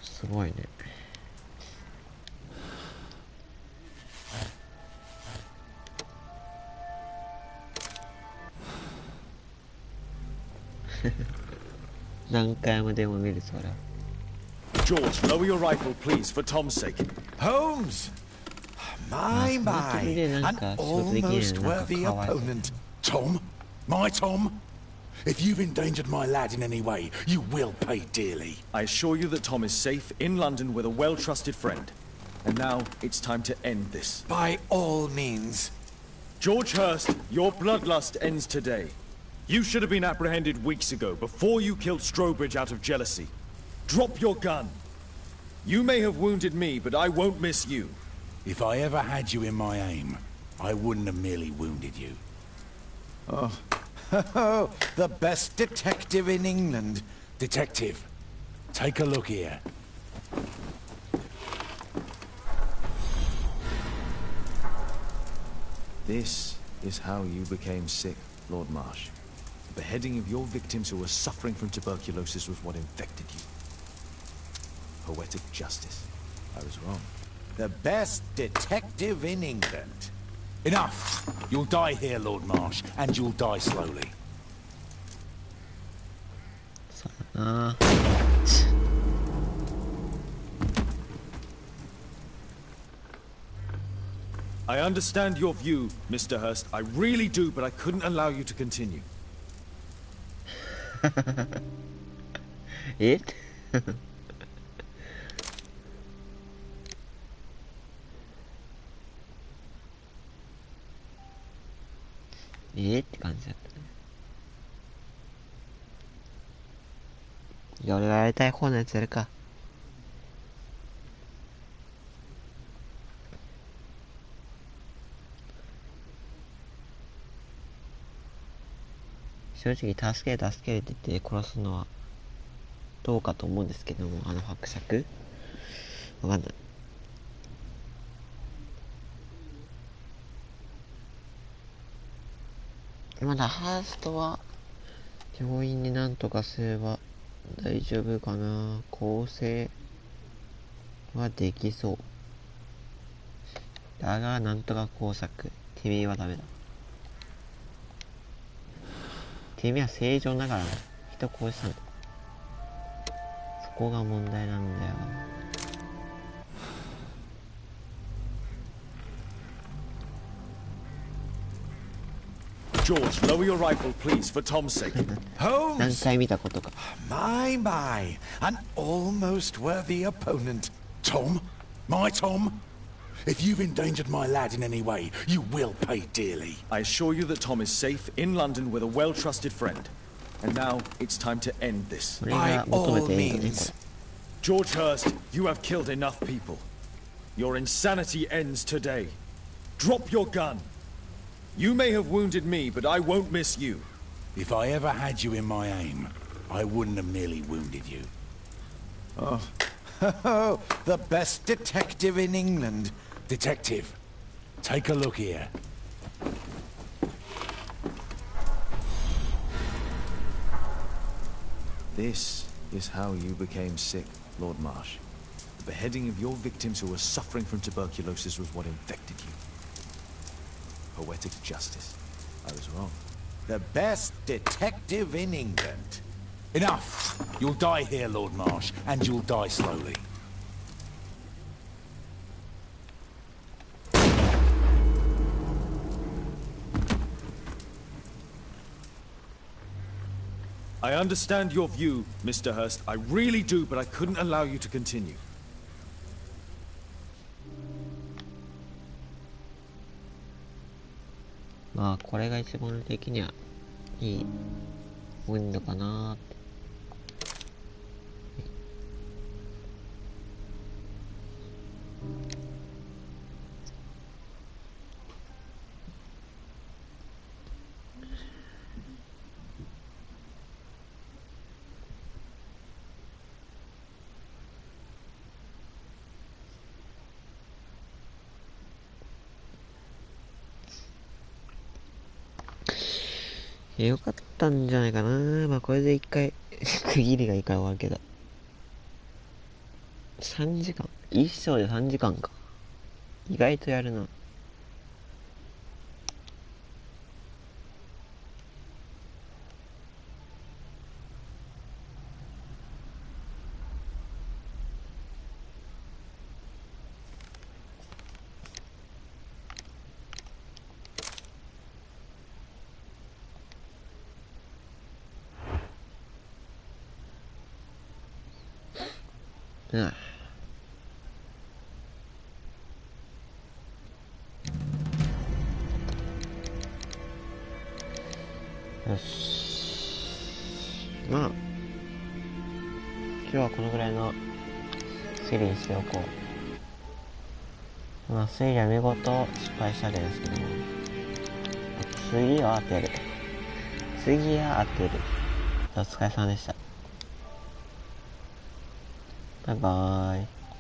すごいね。何回もでも見るそれ。George, lower your rifle, please, for Tom's sake. Holmes! My, an almost worthy opponent. Tom? My Tom? If you've endangered my lad in any way, you will pay dearly. I assure you that Tom is safe in London with a well-trusted friend. And now, it's time to end this. By all means. George Hurst, your bloodlust ends today. You should have been apprehended weeks ago, before you killed Strobridge out of jealousy. Drop your gun. You may have wounded me, but I won't miss you. If I ever had you in my aim, I wouldn't have merely wounded you. Oh, the best detective in England. Detective, Take a look here. This is how you became sick, Lord Marsh. The beheading of your victims who were suffering from tuberculosis was what infected you. Poetic justice. I was wrong. The best detective in England. Enough! You'll die here, Lord Marsh, and you'll die slowly. I understand your view, Mr. Hurst. I really do, but I couldn't allow you to continue. It?って感じだったね。いや、俺がやりたい方のやつやるか。正直助けてって言って殺すのはどうかと思うんですけども、あの伯爵わかんない。まだハーストは病院になんとかすれば大丈夫かな。構成はできそうだが、なんとか工作君はダメだ。君は正常ながら人殺したんだ。そこが問題なんだよ。George, lower your rifle, please, for Tom's sake. Holmes! 何回見たことか。My, an almost worthy opponent. Tom? My Tom? If you've endangered my lad in any way, you will pay dearly. I assure you that Tom is safe in London with a well-trusted friend. And now it's time to end this. By all means. George Hurst, you have killed enough people. Your insanity ends today. Drop your gun. You may have wounded me, but I won't miss you. If I ever had you in my aim, I wouldn't have merely wounded you. Oh, the best detective in England. Detective, take a look here. This is how you became sick, Lord Marsh. The beheading of your victims who were suffering from tuberculosis was what infected you. Poetic justice. I was wrong. The best detective in England. Enough! You'll die here, Lord Marsh, and you'll die slowly. I understand your view, Mr. Hurst. I really do, but I couldn't allow you to continue. まあこれが一番的にはいいウィンドかなーって。よかったんじゃないかな。まあこれで一回区切りがいいから終わるけど。3時間一章で3時間か。意外とやるな。よし。まあ今日はこのぐらいの推理にしておこう。まあ推理は見事失敗したわけですけども、次は当てる。次は当てる。お疲れ様でした。バイバーイ。